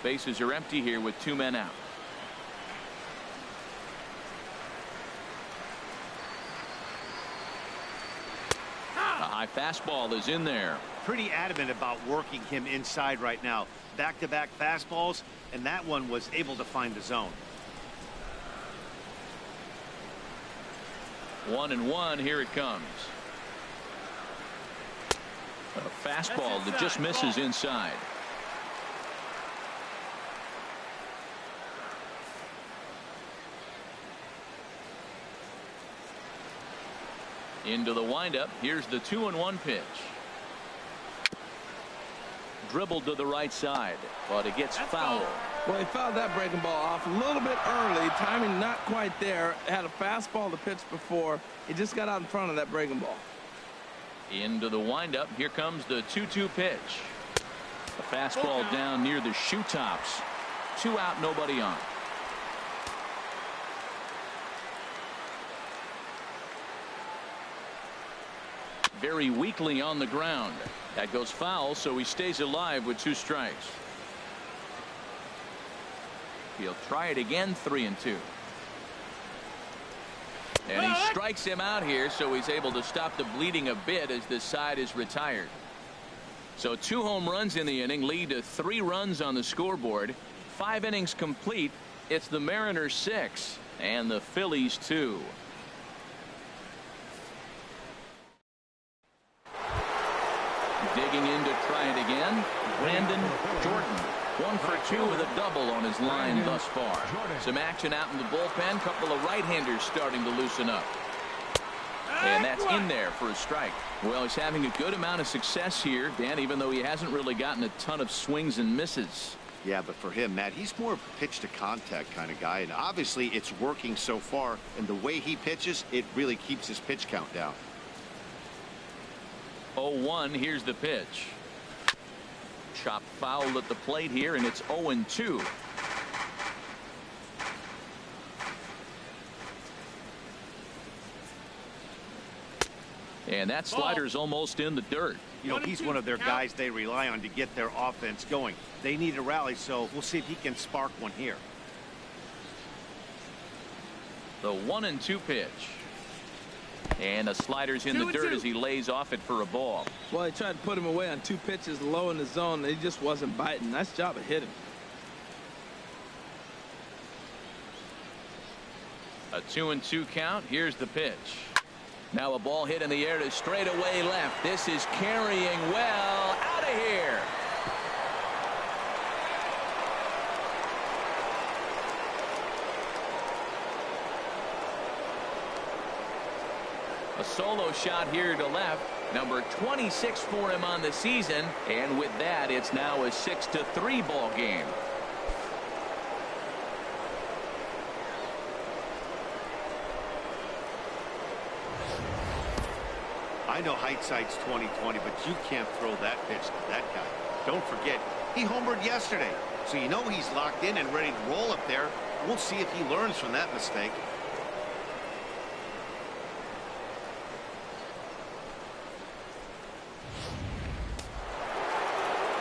Bases are empty here with 2 men out. A High fastball is in there. Pretty adamant about working him inside right now. Back-to-back fastballs, and that one was able to find the zone. 1-1. Here it comes. A fastball that just misses inside. Into the windup. Here's the 2-1 pitch. Dribbled to the right side, but it gets fouled. Well, he fouled that breaking ball off a little bit early. Timing not quite there. Had a fastball to pitch before. He just got out in front of that breaking ball. Into the windup. Here comes the 2-2 pitch. A fastball down near the shoe tops. 2 out, nobody on. Very weakly on the ground. That goes foul, so he stays alive with 2 strikes. He'll try it again, 3-2. And he strikes him out here, so he's able to stop the bleeding a bit as this side is retired. So 2 home runs in the inning lead to 3 runs on the scoreboard. 5 innings complete. It's the Mariners 6 and the Phillies 2. Digging in to try it again, Brandon Jordan. 1 for 2 with a double on his line thus far. Some action out in the bullpen. Couple of right-handers starting to loosen up. And that's in there for a strike. Well, he's having a good amount of success here, Dan, even though he hasn't really gotten a ton of swings and misses. Yeah, but for him, Matt, he's more of a pitch to contact kind of guy, and obviously it's working so far, and the way he pitches, it really keeps his pitch count down. 0-1. Here's the pitch. Chopped foul at the plate here, and it's 0-2. And that slider's almost in the dirt. You know, he's one of their guys they rely on to get their offense going. They need a rally, so we'll see if he can spark one here. The 1-2 pitch. And the slider's in the dirt as he lays off it for a ball. Well, he tried to put him away on 2 pitches low in the zone. He just wasn't biting. Nice job of hitting. A 2-2 count. Here's the pitch. Now a ball hit in the air to straightaway left. This is carrying well. Out of here. A solo shot here to left. Number 26 for him on the season. And with that, it's now a 6-3 ball game. I know hindsight's 20/20, but you can't throw that pitch to that guy. Don't forget, he homered yesterday, so you know he's locked in and ready to roll up there. We'll see if he learns from that mistake.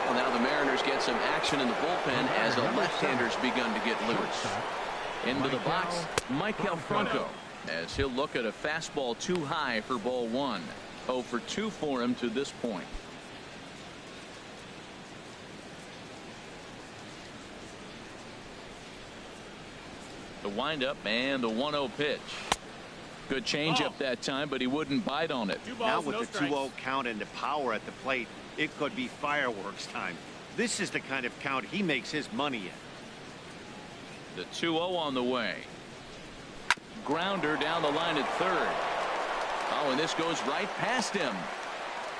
Well, now the Mariners get some action in the bullpen as a left-hander's begun to get loose. Into the box, Michael Franco, as he'll look at a fastball too high for ball 1. 0 for 2 for him to this point. The windup and the 1-0 pitch. Good changeup that time, but he wouldn't bite on it. Now with the 2-0 count and the power at the plate, it could be fireworks time. This is the kind of count he makes his money in. The 2-0 on the way. Grounder down the line at third. Oh, and this goes right past him.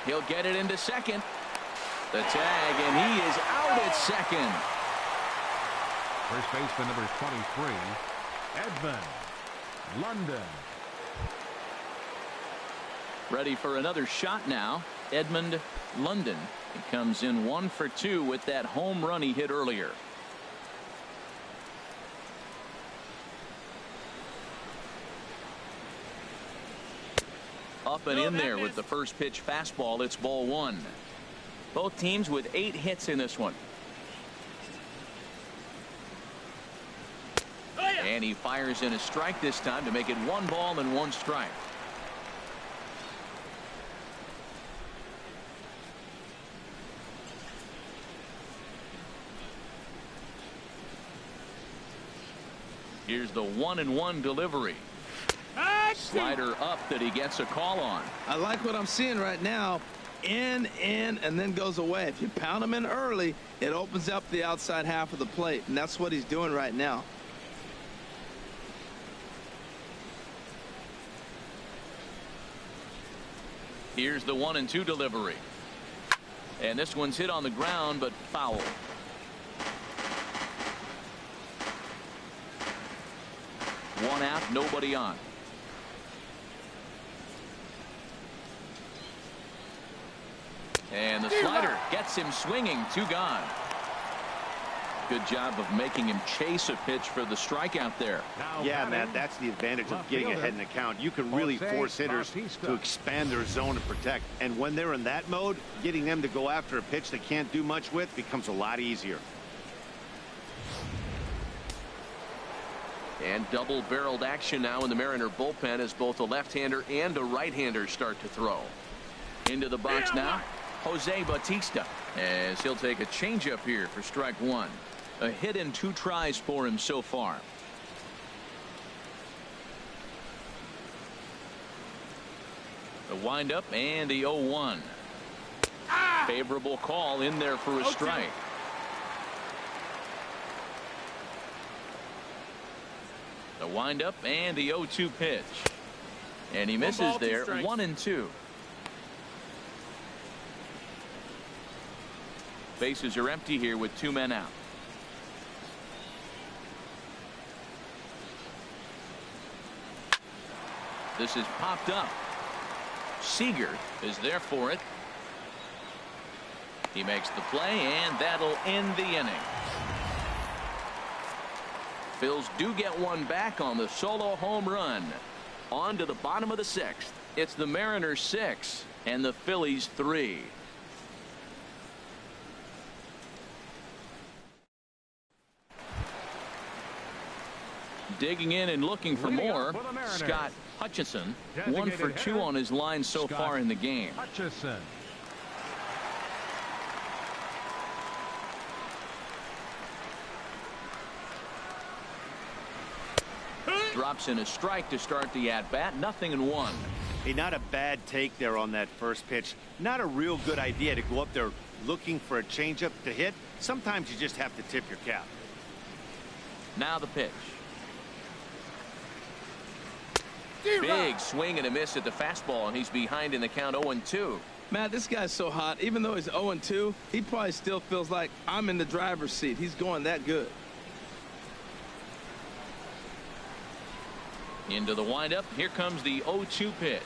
He'll get it into second. The tag, and he is out at second. First baseman number 23, Edmund London. Ready for another shot now. Edmund London. He comes in 1 for 2 with that home run he hit earlier. Up and in there with the first pitch fastball. It's ball 1. Both teams with 8 hits in this one. And he fires in a strike this time to make it 1 ball and 1 strike. Here's the 1-1 delivery. Slider up that he gets a call on. I like what I'm seeing right now. In, and then goes away. If you pound him in early, it opens up the outside half of the plate, and that's what he's doing right now. Here's the 1-2 delivery. And this one's hit on the ground, but foul. One out, nobody on. And the slider gets him swinging. 2 gone. Good job of making him chase a pitch for the strikeout there. Yeah, Matt, that's the advantage of getting ahead in the count. You can really force hitters to expand their zone and protect. And when they're in that mode, getting them to go after a pitch they can't do much with becomes a lot easier. And double-barreled action now in the Mariner bullpen as both a left-hander and a right-hander start to throw. Into the box now, Jose Bautista, as he'll take a changeup here for strike 1. A hit in 2 tries for him so far. The windup and the 0-1. Favorable call in there for a strike. The windup and the 0-2 pitch. And he misses there. 1-2. Bases are empty here with 2 men out. This is popped up. Seager is there for it. He makes the play, and that'll end the inning. Phils do get one back on the solo home run. On to the bottom of the 6th. It's the Mariners 6 and the Phillies 3. Digging in and looking for more, Scott Hutchison. 1 for 2 on his line so far in the game. Hutchison. Drops in a strike to start the at-bat. 0-1. Hey, not a bad take there on that first pitch. Not a real good idea to go up there looking for a changeup to hit. Sometimes you just have to tip your cap. Now the pitch. Big swing and a miss at the fastball, and he's behind in the count. 0-2. Matt, this guy's so hot. Even though he's 0-2, he probably still feels like I'm in the driver's seat. He's going that good. Into the windup. Here comes the 0-2 pitch.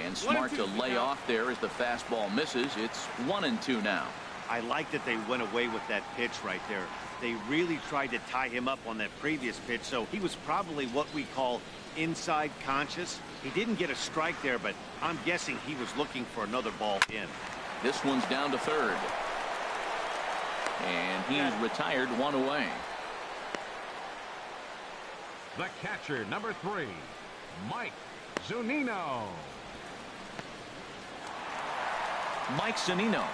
And smart to lay off there as the fastball misses. It's 1-2 now. I like that they went away with that pitch right there. They really tried to tie him up on that previous pitch, so he was probably what we call inside conscious. He didn't get a strike there, but I'm guessing he was looking for another ball in. This one's down to third. And he's retired, 1 away. The catcher, number 3, Mike Zunino. Mike Zunino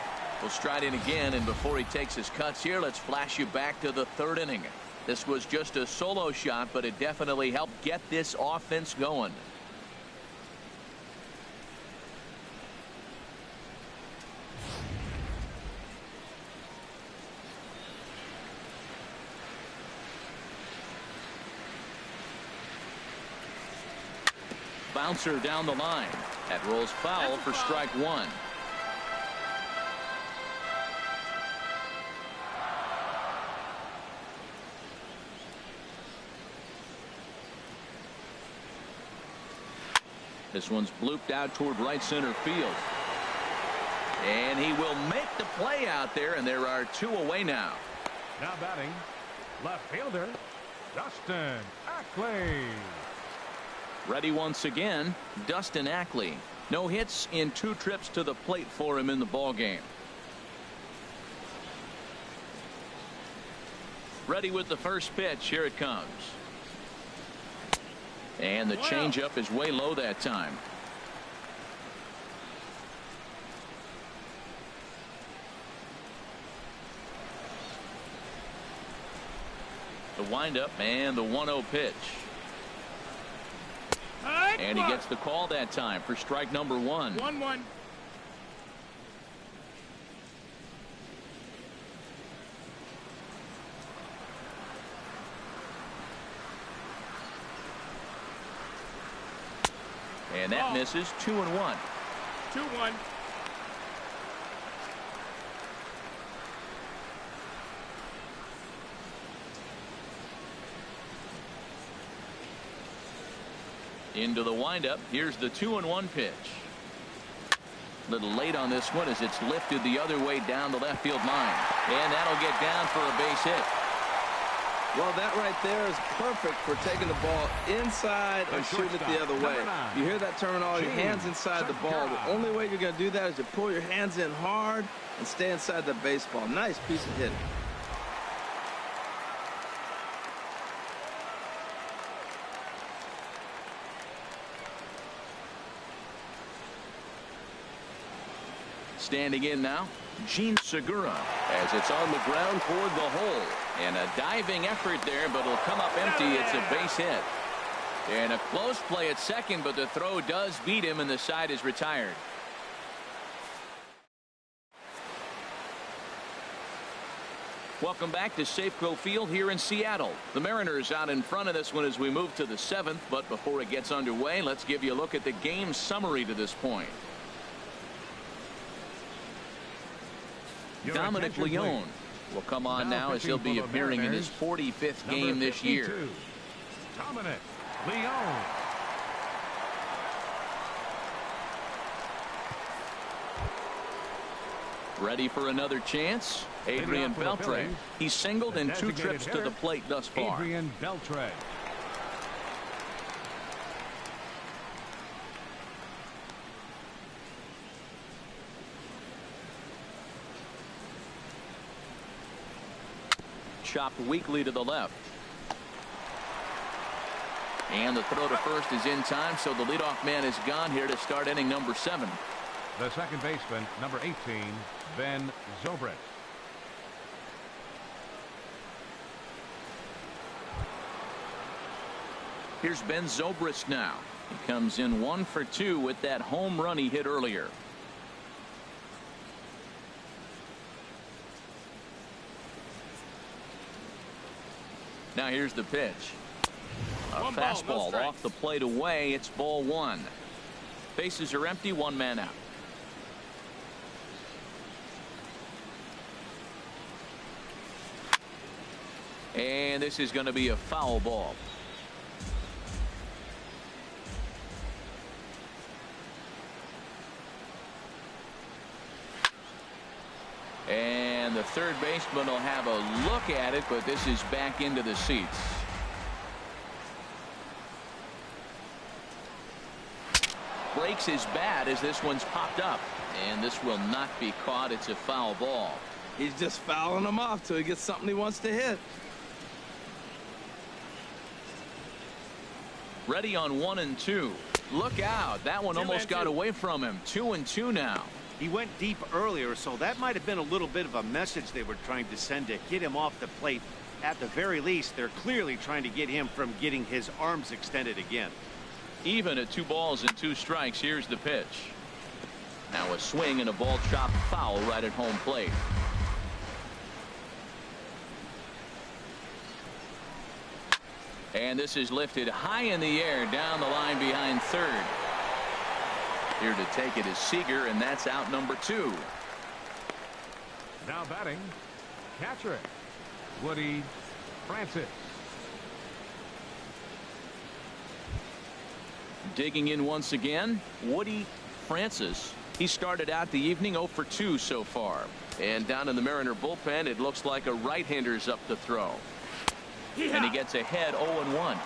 will stride in again, and before he takes his cuts here, let's flash you back to the 3rd inning. This was just a solo shot, but it definitely helped get this offense going. Bouncer down the line. That rolls foul for strike 1. This one's blooped out toward right center field. And he will make the play out there, and there are 2 away now. Now batting, left fielder, Dustin Ackley. Ready once again, Dustin Ackley. No hits in 2 trips to the plate for him in the ballgame. Ready with the first pitch. Here it comes. And the changeup is way low that time. The windup and the 1-0 pitch. And he gets the call that time for strike number 1. 1-1. And that misses. 2-1. 2-1. Into the windup. Here's the 2-1 pitch. A little late on this one as it's lifted the other way down the left field line. And that'll get down for a base hit. Well, that right there is perfect for taking the ball inside and shooting it the other way. You hear that terminology, hands inside the ball. The only way you're going to do that is to pull your hands in hard and stay inside the baseball. Nice piece of hitting. Standing in now, Gene Segura, as it's on the ground toward the hole. And a diving effort there, but it'll come up empty. It's a base hit. And a close play at second, but the throw does beat him, and the side is retired. Welcome back to Safeco Field here in Seattle. The Mariners out in front of this one as we move to the 7th. But before it gets underway, let's give you a look at the game summary to this point. Dominic Leone will come on now as he'll be appearing in his 45th game this year. Dominic Leone. Ready for another chance? Adrian Beltre. He's singled in 2 trips to the plate thus far. Adrian Beltre. Chopped weakly to the left. And the throw to first is in time, so the leadoff man is gone here to start inning number 7. The second baseman, number 18, Ben Zobrist. Here's Ben Zobrist now. He comes in 1 for 2 with that home run he hit earlier. Now here's the pitch. A fastball off the plate away. It's ball 1. Bases are empty. 1 man out. And this is going to be a foul ball. And the third baseman will have a look at it, but this is back into the seats. Breaks his bat as this one's popped up, and this will not be caught. It's a foul ball. He's just fouling him off till he gets something he wants to hit. Ready on 1 and 2. Look out. That one almost got away from him. 2 and 2 now. He went deep earlier, so that might have been a little bit of a message they were trying to send to get him off the plate. At the very least, they're clearly trying to get him from getting his arms extended again. Even at 2 balls and 2 strikes. Here's the pitch. Now a swing and a ball chopped foul right at home plate. And this is lifted high in the air down the line behind third. Here to take it is Seager, and that's out number 2. Now batting, catcher, Woody Francis. Digging in once again, Woody Francis. He started out the evening 0 for 2 so far. And down in the Mariner bullpen, it looks like a right-hander's up to throw. And he gets ahead 0-1.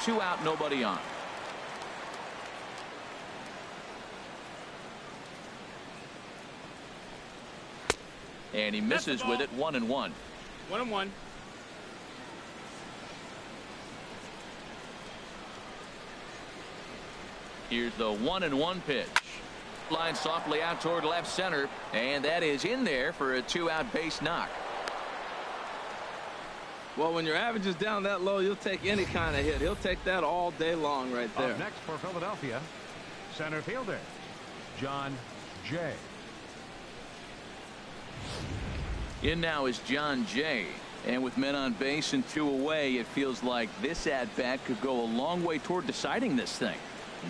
2 out, nobody on. And he misses with it. 1-1. 1-1. Here's the 1-1 pitch. Line softly out toward left center, and that is in there for a 2-out base knock. Well, when your average is down that low, you'll take any kind of hit. He'll take that all day long right there. Up next for Philadelphia, center fielder, John Jay. In now is John Jay. And with men on base and 2 away, it feels like this at-bat could go a long way toward deciding this thing.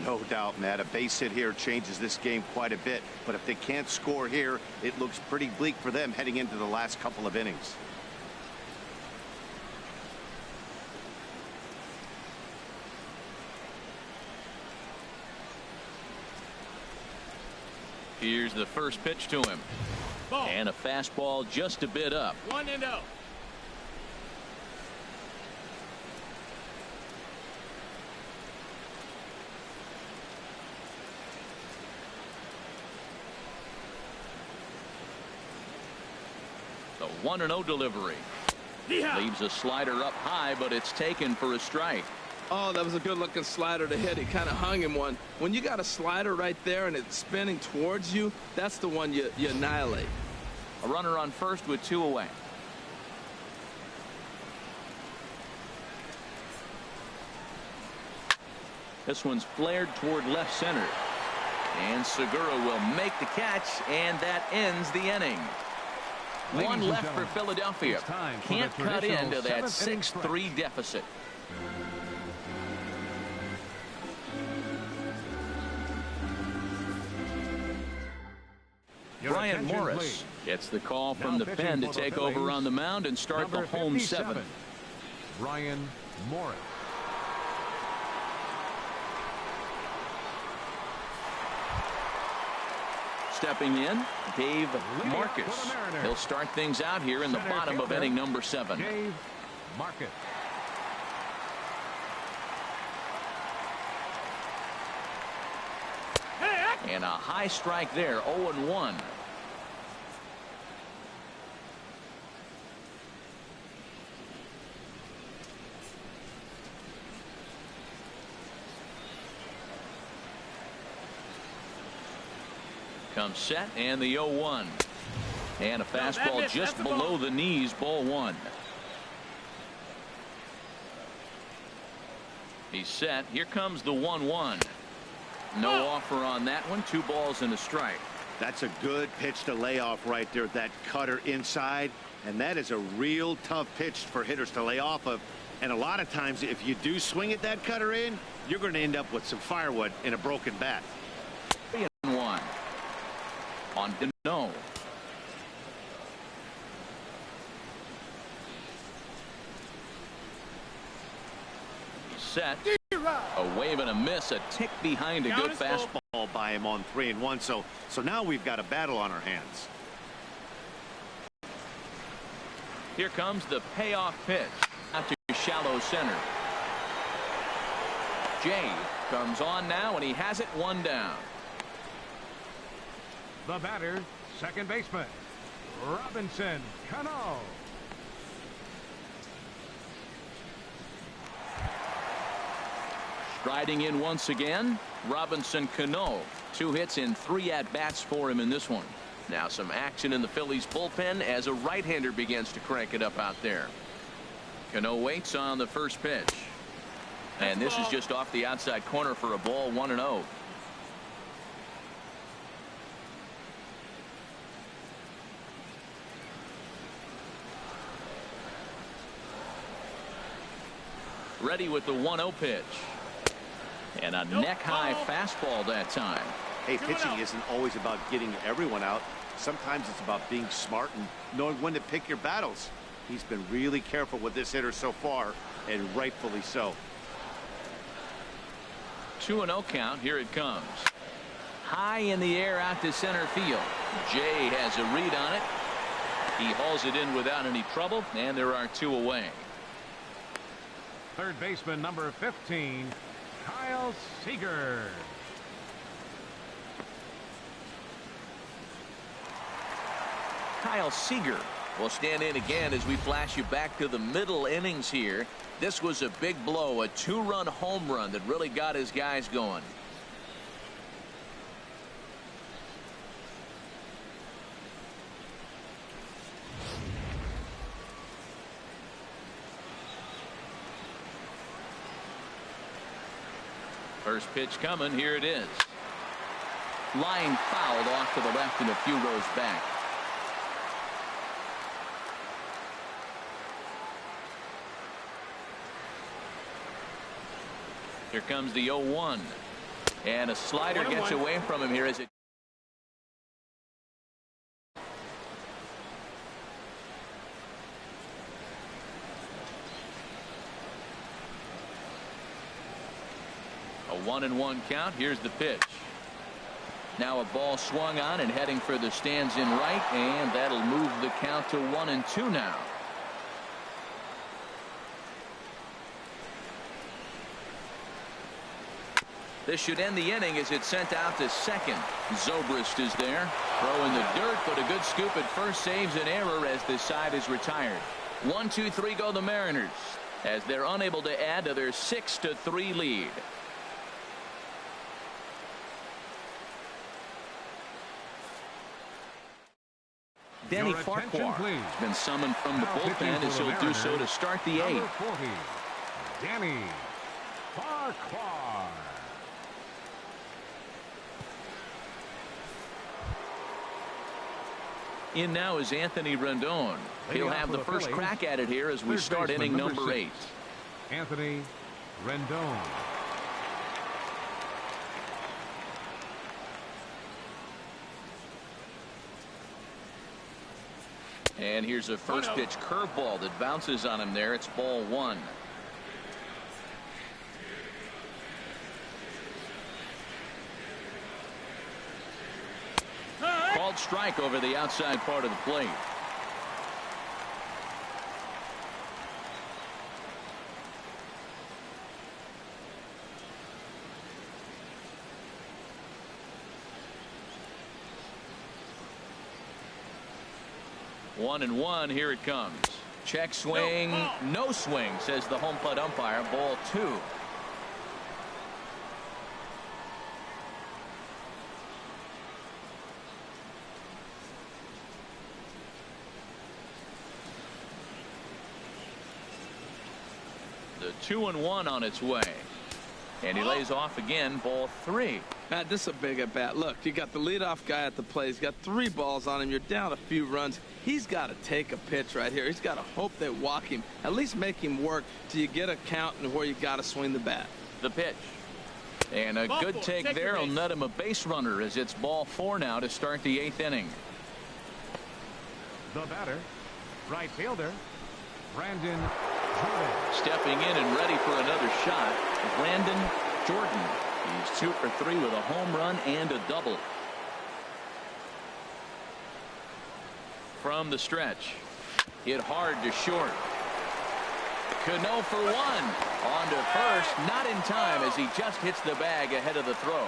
No doubt, Matt. A base hit here changes this game quite a bit. But if they can't score here, it looks pretty bleak for them heading into the last couple of innings. Here's the first pitch to him. Ball. And a fastball just a bit up. 1-0. The 1-0 delivery. Yeehaw. Leaves a slider up high, but it's taken for a strike. Oh, that was a good-looking slider to hit. He kind of hung him one. When you got a slider right there and it's spinning towards you, that's the one you annihilate. A runner on first with 2 away. This one's flared toward left center. And Segura will make the catch, and that ends the inning. One left for Philadelphia. Can't cut into that 6-3 deficit. Brian Morris gets the call from the pen to take over on the mound and start the home 7. Brian Morris. Stepping in, Dave Marcus. He'll start things out here in the bottom of inning number 7. Dave Marcus. And a high strike there, 0-1. Comes set and the 0-1. And a fastball just below the knees, ball 1. He's set. Here comes the 1-1. No offer on that one. 2 balls and a strike. That's a good pitch to lay off right there. That cutter inside. And that is a real tough pitch for hitters to lay off of. And a lot of times, if you do swing at that cutter in, you're going to end up with some firewood in a broken bat. 3-1. On no. He's set. A wave and a miss, a tick behind a good fastball by him on 3-1. So now we've got a battle on our hands. Here comes the payoff pitch out to shallow center. Jay comes on now, and he has it 1 down. The batter, second baseman, Robinson Cano. Striding in once again, Robinson Cano. 2 hits and 3 at-bats for him in this one. Now some action in the Phillies bullpen as a right-hander begins to crank it up out there. Cano waits on the first pitch. And this is just off the outside corner for a ball, 1-0. Ready with the 1-0 pitch. And a neck-high fastball that time. Hey, pitching isn't always about getting everyone out. Sometimes it's about being smart and knowing when to pick your battles. He's been really careful with this hitter so far, and rightfully so. 2-0 count. Here it comes. High in the air out to center field. Jay has a read on it. He hauls it in without any trouble, and there are 2 away. Third baseman number 15, Kyle Seager. Kyle Seager will stand in again as we flash you back to the middle innings here. This was a big blow, a 2-run home run that really got his guys going. First pitch coming. Here it is. Line fouled off to the left and a few rows back. Here comes the 0-1. And a slider gets away from him here as it. A 1-1 count. Here's the pitch. Now a ball swung on and heading for the stands in right, and that'll move the count to 1-2 now. This should end the inning as it's sent out to second. Zobrist is there. Throw in the dirt, but a good scoop at first saves an error as this side is retired. 1-2-3 go the Mariners as they're unable to add to their 6-3 lead. Denny Farquhar has been summoned from the bullpen as he'll do so to start the 8th. 40, Denny Farquhar. In now is Anthony Rendon. He'll have the first crack at it here as we start inning number 8. Anthony Rendon. And here's a first pitch curveball that bounces on him there. It's ball 1. Called strike over the outside part of the plate. One and one. Here it comes. Check swing. No swing, says the home plate umpire. Ball 2. The 2-1 on its way. And he lays off again. Ball 3. Matt, this is a big at bat. Look, you got the leadoff guy at the plate. He's got 3 balls on him. You're down a few runs. He's got to take a pitch right here. He's got to hope they walk him. At least make him work till you get a count and where you got to swing the bat. The pitch. And a good take there will net him a base runner as it's ball 4 now to start the 8th inning. The batter, right fielder, Brandon Jordan. Stepping in and ready for another shot, Brandon Jordan. He's 2 for 3 with a home run and a double. From the stretch, hit hard to short. Cano for 1. On to first, not in time as he just hits the bag ahead of the throw.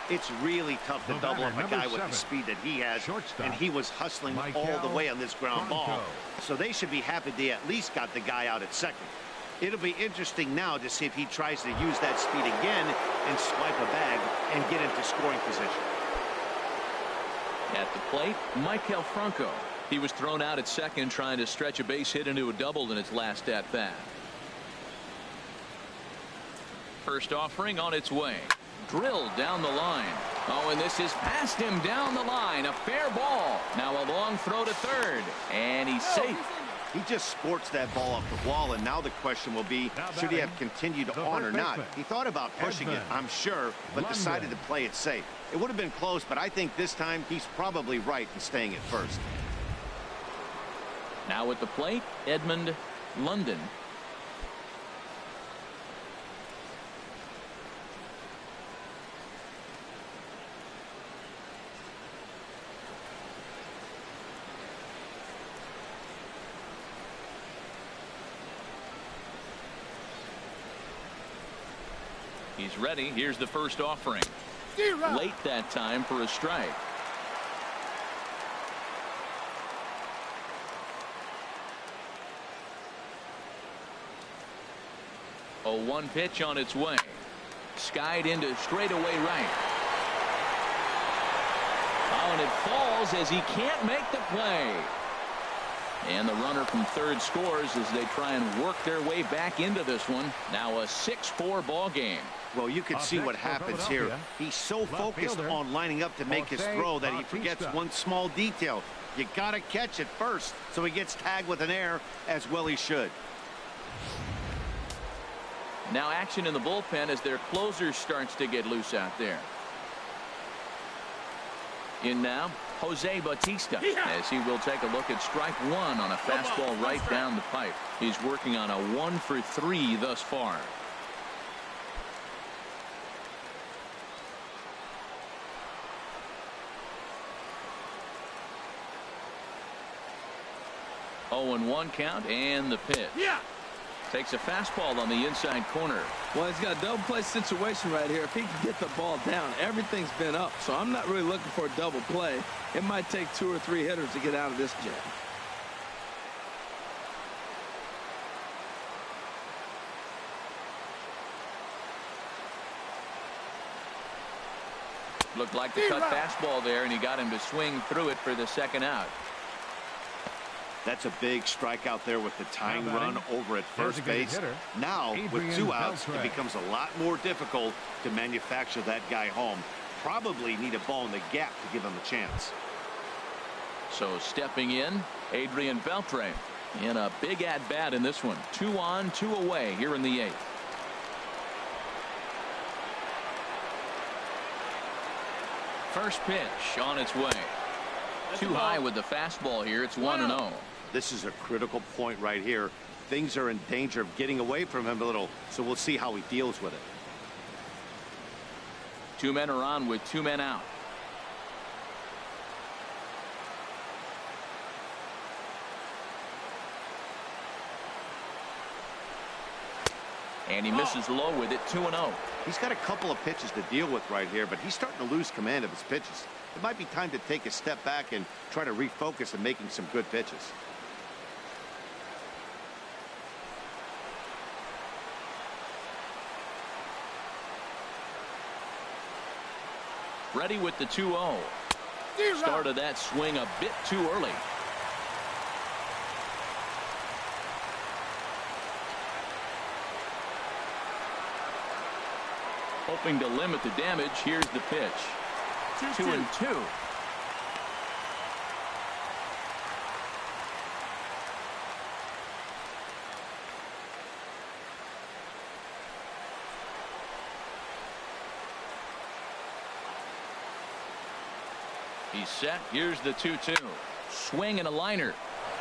It's really tough to double up a guy with the speed that he has, and he was hustling all the way on this ground ball. So they should be happy they at least got the guy out at second. It'll be interesting now to see if he tries to use that speed again and swipe a bag and get into scoring position. At the plate, Michael Franco. He was thrown out at second trying to stretch a base hit into a double in his last at bat. First offering on its way. Drilled down the line. Oh, and this is past him down the line. A fair ball. Now a long throw to third. And he's safe. He just sports that ball off the wall, and now the question will be, should he have continued on or not? He thought about pushing it, I'm sure, but decided to play it safe. It would have been close, but I think this time he's probably right in staying at first. Now at the plate, Edmund London. He's ready. Here's the first offering. Late that time for a strike. A 1 pitch on its way. Skied into straightaway right. Oh, and it falls as he can't make the play. And the runner from third scores as they try and work their way back into this one. Now a 6-4 ball game. Well, you can Up see what next for happens here. Philadelphia, He's so left focused fielder, on lining up to make his throw that he forgets Bautista. one small detail. You got to catch it first, so he gets tagged with an error, as well he should. Now action in the bullpen as their closer starts to get loose out there. In now, Jose Bautista, as he will take a look at strike one on a fastball right down the pipe. He's working on a 1 for 3 thus far. Oh, and 1 count, and the pitch. Takes a fastball on the inside corner. Well, he's got a double play situation right here. If he can get the ball down, everything's been up. So I'm not really looking for a double play. It might take 2 or 3 hitters to get out of this jam. Looked like the cut fastball there, and he got him to swing through it for the second out. That's a big strikeout there with the tying run over at first base. hitter, Now, with 2 outs, Beltran. it becomes a lot more difficult to manufacture that guy home. Probably need a ball in the gap to give him a chance. So stepping in, Adrian Beltre in a big at-bat in this one. 2 on, 2 away here in the 8th. First pitch on its way. Too high with the fastball here. It's 1-0. This is a critical point right here. Things are in danger of getting away from him a little, so we'll see how he deals with it. 2 men are on with 2 men out. And he misses low with it. 2-0. He's got a couple of pitches to deal with right here, but he's starting to lose command of his pitches. It might be time to take a step back and try to refocus on making some good pitches. Ready with the 2-0. Started that swing a bit too early. Hoping to limit the damage. Here's the pitch. 2-2. He's set. Here's the 2-2. Swing and a liner.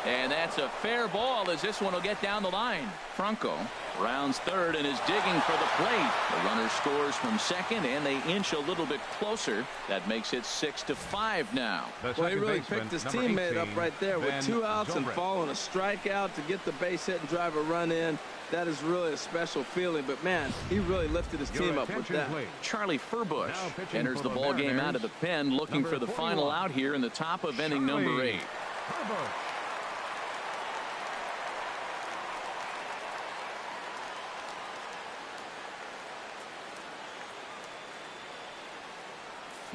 And that's a fair ball as this one will get down the line. Franco rounds third and is digging for the plate. The runner scores from second and they inch a little bit closer. That makes it 6-5 now. Well, he really picked his teammate up right there with 2 outs and following a strikeout to get the base hit and drive a run in. That is really a special feeling, but man, he really lifted his team up with that. Charlie Furbush enters the ball game out of the pen, looking for the final out here in the top of inning number 8.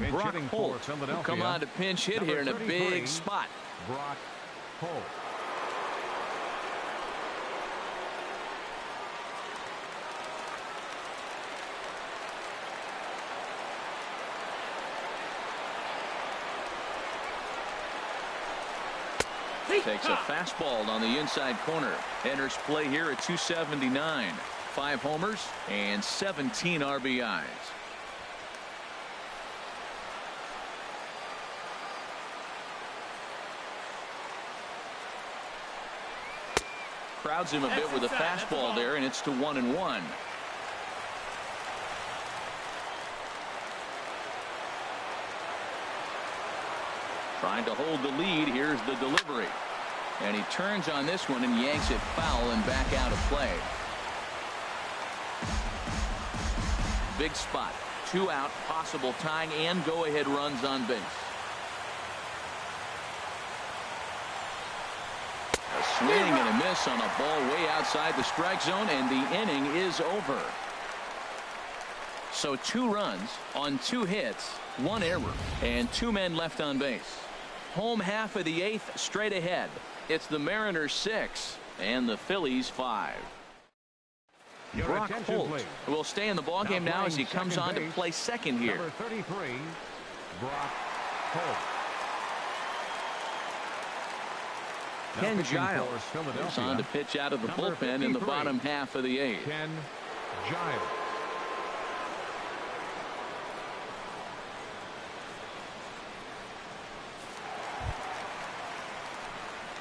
Brock Holt will come on to pinch hit here in a big spot. Brock Holt. Takes a fastball on the inside corner. Enters play here at 279. 5 homers and 17 RBIs. Crowds him a bit with a fastball there, and it's to 1-1. Trying to hold the lead. Here's the delivery. And he turns on this one and yanks it foul and back out of play. Big spot. 2 out, possible tying and go-ahead runs on base. A swing and a miss on a ball way outside the strike zone, and the inning is over. So 2 runs on 2 hits, 1 error, and 2 men left on base. Home half of the 8th straight ahead. It's the Mariners 6 and the Phillies 5. Your Brock attention, Holt please. will stay in the ballgame now as he playing comes on second to base, play second here. Number 33, Brock Holt. Ken pitching for Giles is Philadelphia. on to pitch out of the Number bullpen in the 53, bottom half of the eighth. Ken Giles.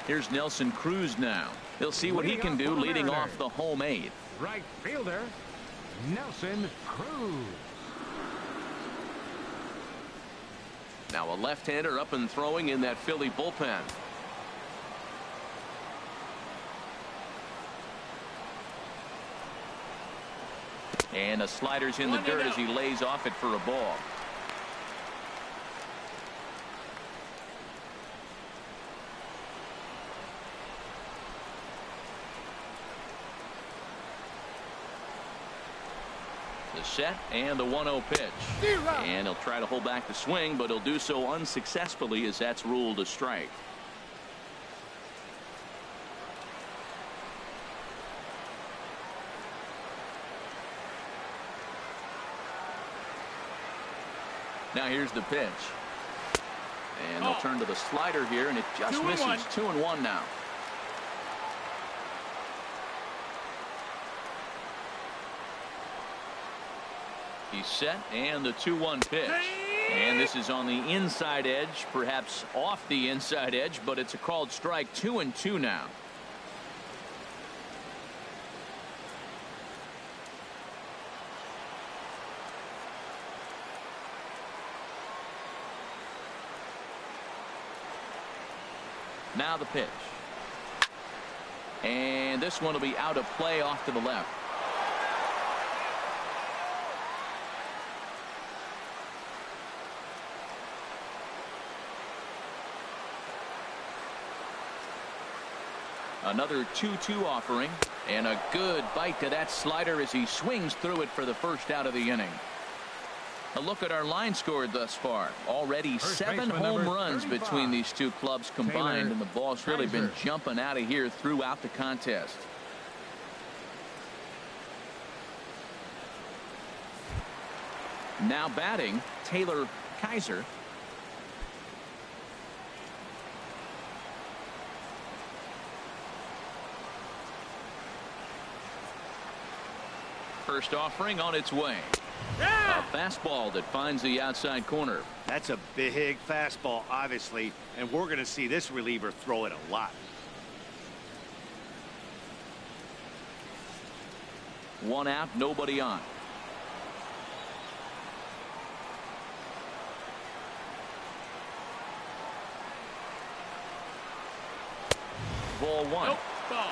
Here's Nelson Cruz now. He'll see what he can do leading off the home eighth. Right fielder, Nelson Cruz. Now a left-hander up and throwing in that Philly bullpen. And the slider's in the dirt as he lays off it for a ball. The set and the 1-0 pitch. And he'll try to hold back the swing, but he'll do so unsuccessfully as that's ruled a strike. Now here's the pitch. And they'll turn to the slider here, and it just misses. 2-1 now. He's set, and the 2-1 pitch. And this is on the inside edge, perhaps off the inside edge, but it's a called strike. 2-2 now. Now the pitch. And this one will be out of play off to the left. Another 2-2 offering, and a good bite to that slider as he swings through it for the first out of the inning. A look at our line scored thus far. Already 7 home runs between these two clubs combined, and the ball's really been jumping out of here throughout the contest. Now batting, Taylor Kaiser. First offering on its way. A fastball that finds the outside corner. That's a big fastball, obviously, and we're going to see this reliever throw it a lot. One out, nobody on. Ball one. Nope. Ball.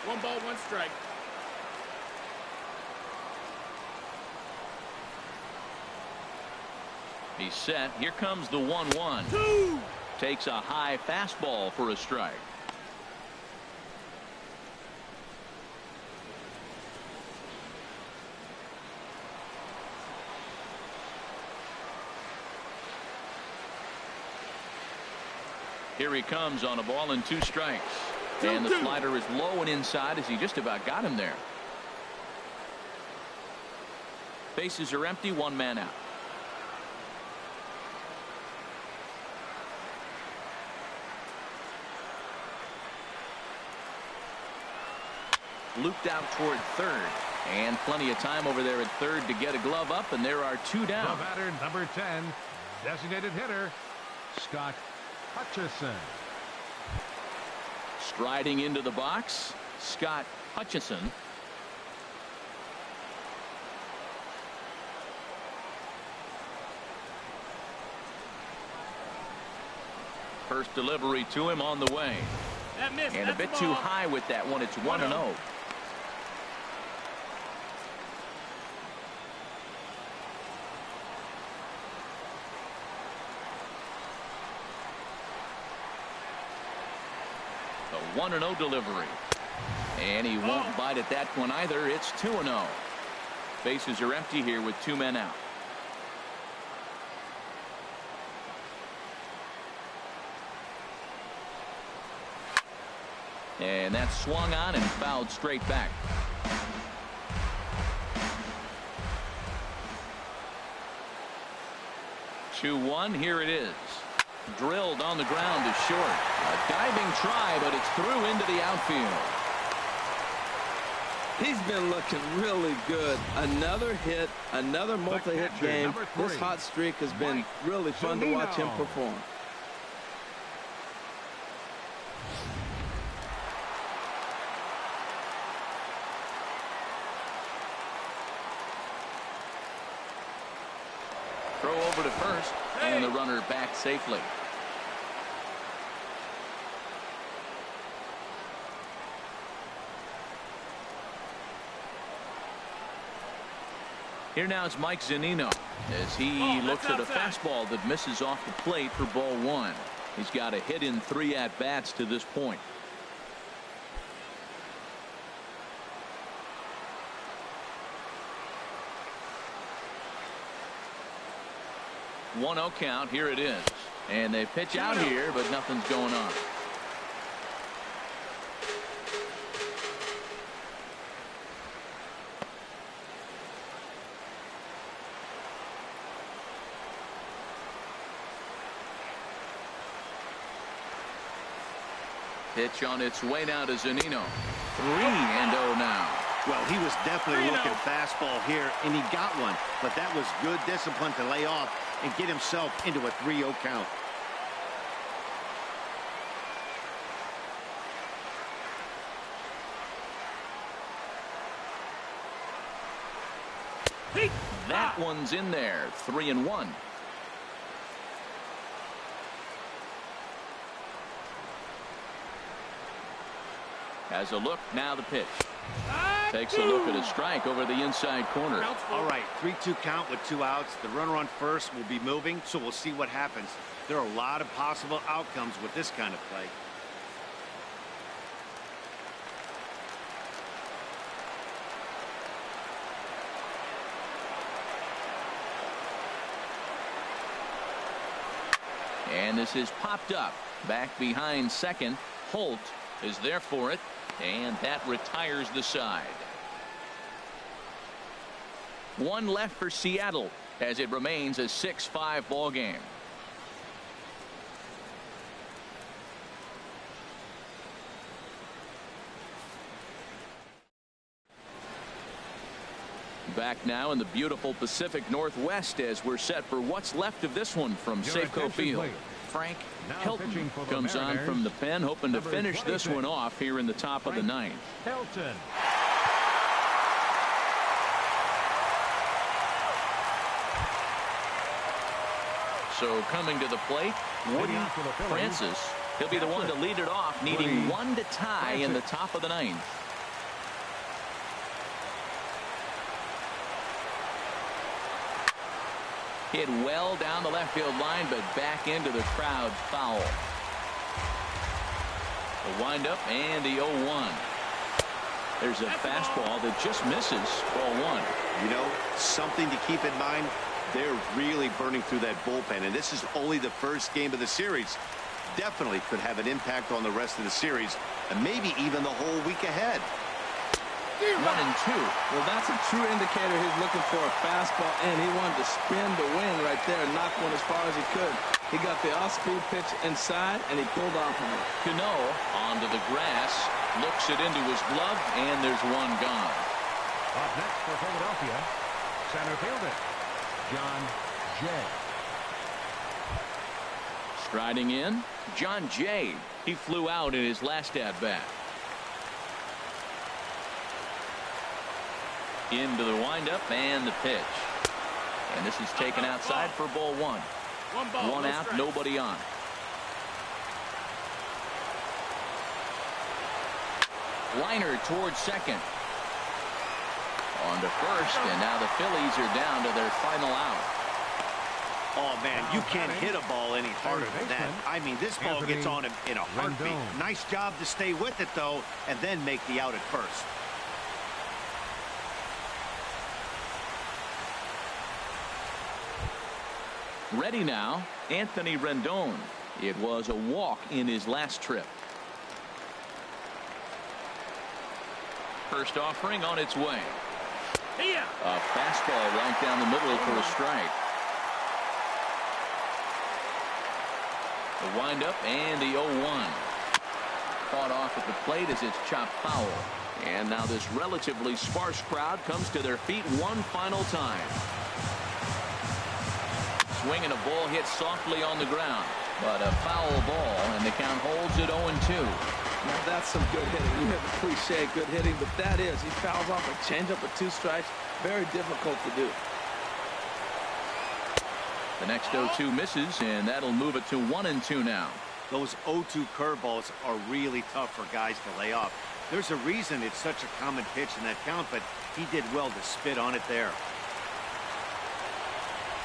1 ball, 1 strike. He's set. Here comes the 1-1. Takes a high fastball for a strike. Here he comes on a ball and 2 strikes. And the slider is low and inside as he just about got him there. Bases are empty, 1 man out. Looped out toward third, and plenty of time over there at third to get a glove up, and there are 2 down. The batter, number 10, designated hitter, Scott Hutchison. Striding into the box, Scott Hutchison. First delivery to him on the way. That missed. And a bit too high with that one. It's 1-0. A 1-0 delivery. And he won't bite at that one either. It's 2-0. Bases are empty here with 2 men out. And that swung on and fouled straight back. 2-1. Here it is. Drilled on the ground to short. A diving try, but it's through into the outfield. He's been looking really good. Another hit, another multi-hit game. This hot streak has been really fun to watch him perform. Throw over to first, and the runner back safely. Here now is Mike Zunino as he looks at a fastball that misses off the plate for ball one. He's got a hit in 3 at-bats to this point. One 0 count. Here it is, and they pitch out here, but nothing's going on. Pitch on its way now to Zunino. 3-0 now. Well, he was definitely looking fastball here, and he got one. But that was good discipline to lay off and get himself into a 3-0 count. That one's in there. 3-1. Has a look, now the pitch. Takes a look at a strike over the inside corner. All right, 3-2 count with 2 outs. The runner on first will be moving, so we'll see what happens. There are a lot of possible outcomes with this kind of play. And this is popped up. Back behind second. Holt is there for it. And that retires the side. 1 left for Seattle as it remains a 6-5 ball game. Back now in the beautiful Pacific Northwest as we're set for what's left of this one from Safeco Field. Frank Hilton comes on from the pen, hoping to finish this one off here in the top of the 9th. Hilton. So coming to the plate, Woody Francis. He'll be the one to lead it off, needing 1 to tie in the top of the 9th. Hit well down the left field line, but back into the crowd foul. The windup and the 0-1. There's a fastball that just misses ball 1. You know, something to keep in mind, they're really burning through that bullpen, and this is only the first game of the series. Definitely could have an impact on the rest of the series, and maybe even the whole week ahead. 1-2. Well, that's a true indicator. He's looking for a fastball, and he wanted to spin the wing right there and knock one as far as he could. He got the off-speed pitch inside, and he pulled off of it. Cano onto the grass, looks it into his glove, and there's one gone. Up next for Philadelphia, center fielder, John Jay. Striding in, John Jay. He flew out in his last at-bat. Into the windup and the pitch. And this is taken outside for ball 1. 1 out, nobody on. Liner towards second. On to first, and now the Phillies are down to their final out. Oh, man, you can't hit a ball any harder than that. I mean, this ball gets on him in a heartbeat. Nice job to stay with it, though, and then make the out at first. Ready now, Anthony Rendon. It was a walk in his last trip. First offering on its way. A fastball right down the middle for a strike. The windup and the 0-1. Caught off at the plate as it's chopped foul. And now this relatively sparse crowd comes to their feet one final time. Swing and a ball hit softly on the ground, but a foul ball, and the count holds at 0-2. Now that's some good hitting. You have the cliche good hitting, but that is. He fouls off a changeup with 2 strikes. Very difficult to do. The next 0-2 misses, and that'll move it to 1-2 now. Those 0-2 curveballs are really tough for guys to lay off. There's a reason it's such a common pitch in that count, but he did well to spit on it there.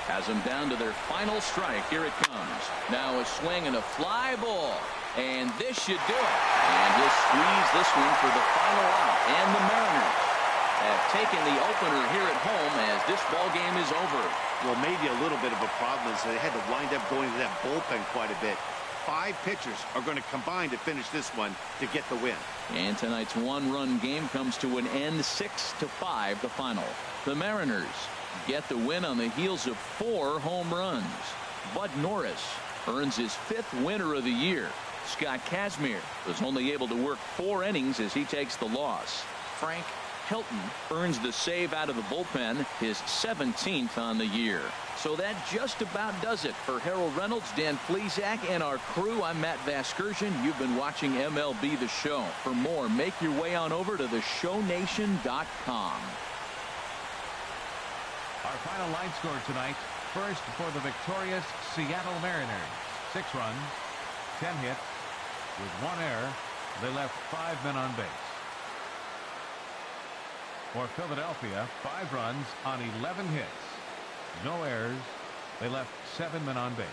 Has them down to their final strike. Here it comes. Now a swing and a fly ball. And this should do it. And he'll squeeze this one for the final out. And the Mariners have taken the opener here at home as this ball game is over. Well, maybe a little bit of a problem is they had to wind up going to that bullpen quite a bit. 5 pitchers are going to combine to finish this one to get the win. And tonight's one-run game comes to an end, 6-5 the final. The Mariners get the win on the heels of 4 home runs. Bud Norris earns his 5th winner of the year. Scott Kazmir was only able to work 4 innings as he takes the loss. Frank Hilton earns the save out of the bullpen, his 17th on the year. So that just about does it for Harold Reynolds, Dan Plesac, and our crew. I'm Matt Vasgersian. You've been watching MLB The Show. For more, make your way on over to theshownation.com. Our final line score tonight. First for the victorious Seattle Mariners. 6 runs, 10 hits. With 1 error, they left 5 men on base. For Philadelphia, 5 runs on 11 hits. No errors. They left 7 men on base.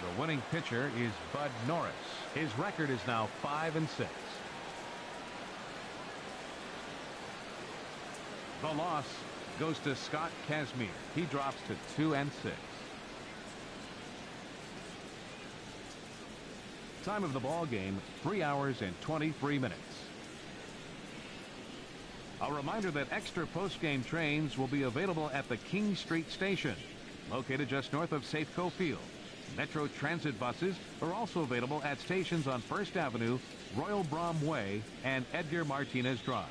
The winning pitcher is Bud Norris. His record is now 5-6. The loss goes to Scott Kazmir. He drops to 2-6. Time of the ball game, 3 hours and 23 minutes. A reminder that extra post-game trains will be available at the King Street Station, located just north of Safeco Field. Metro Transit buses are also available at stations on First Avenue, Royal Brom Way, and Edgar Martinez Drive.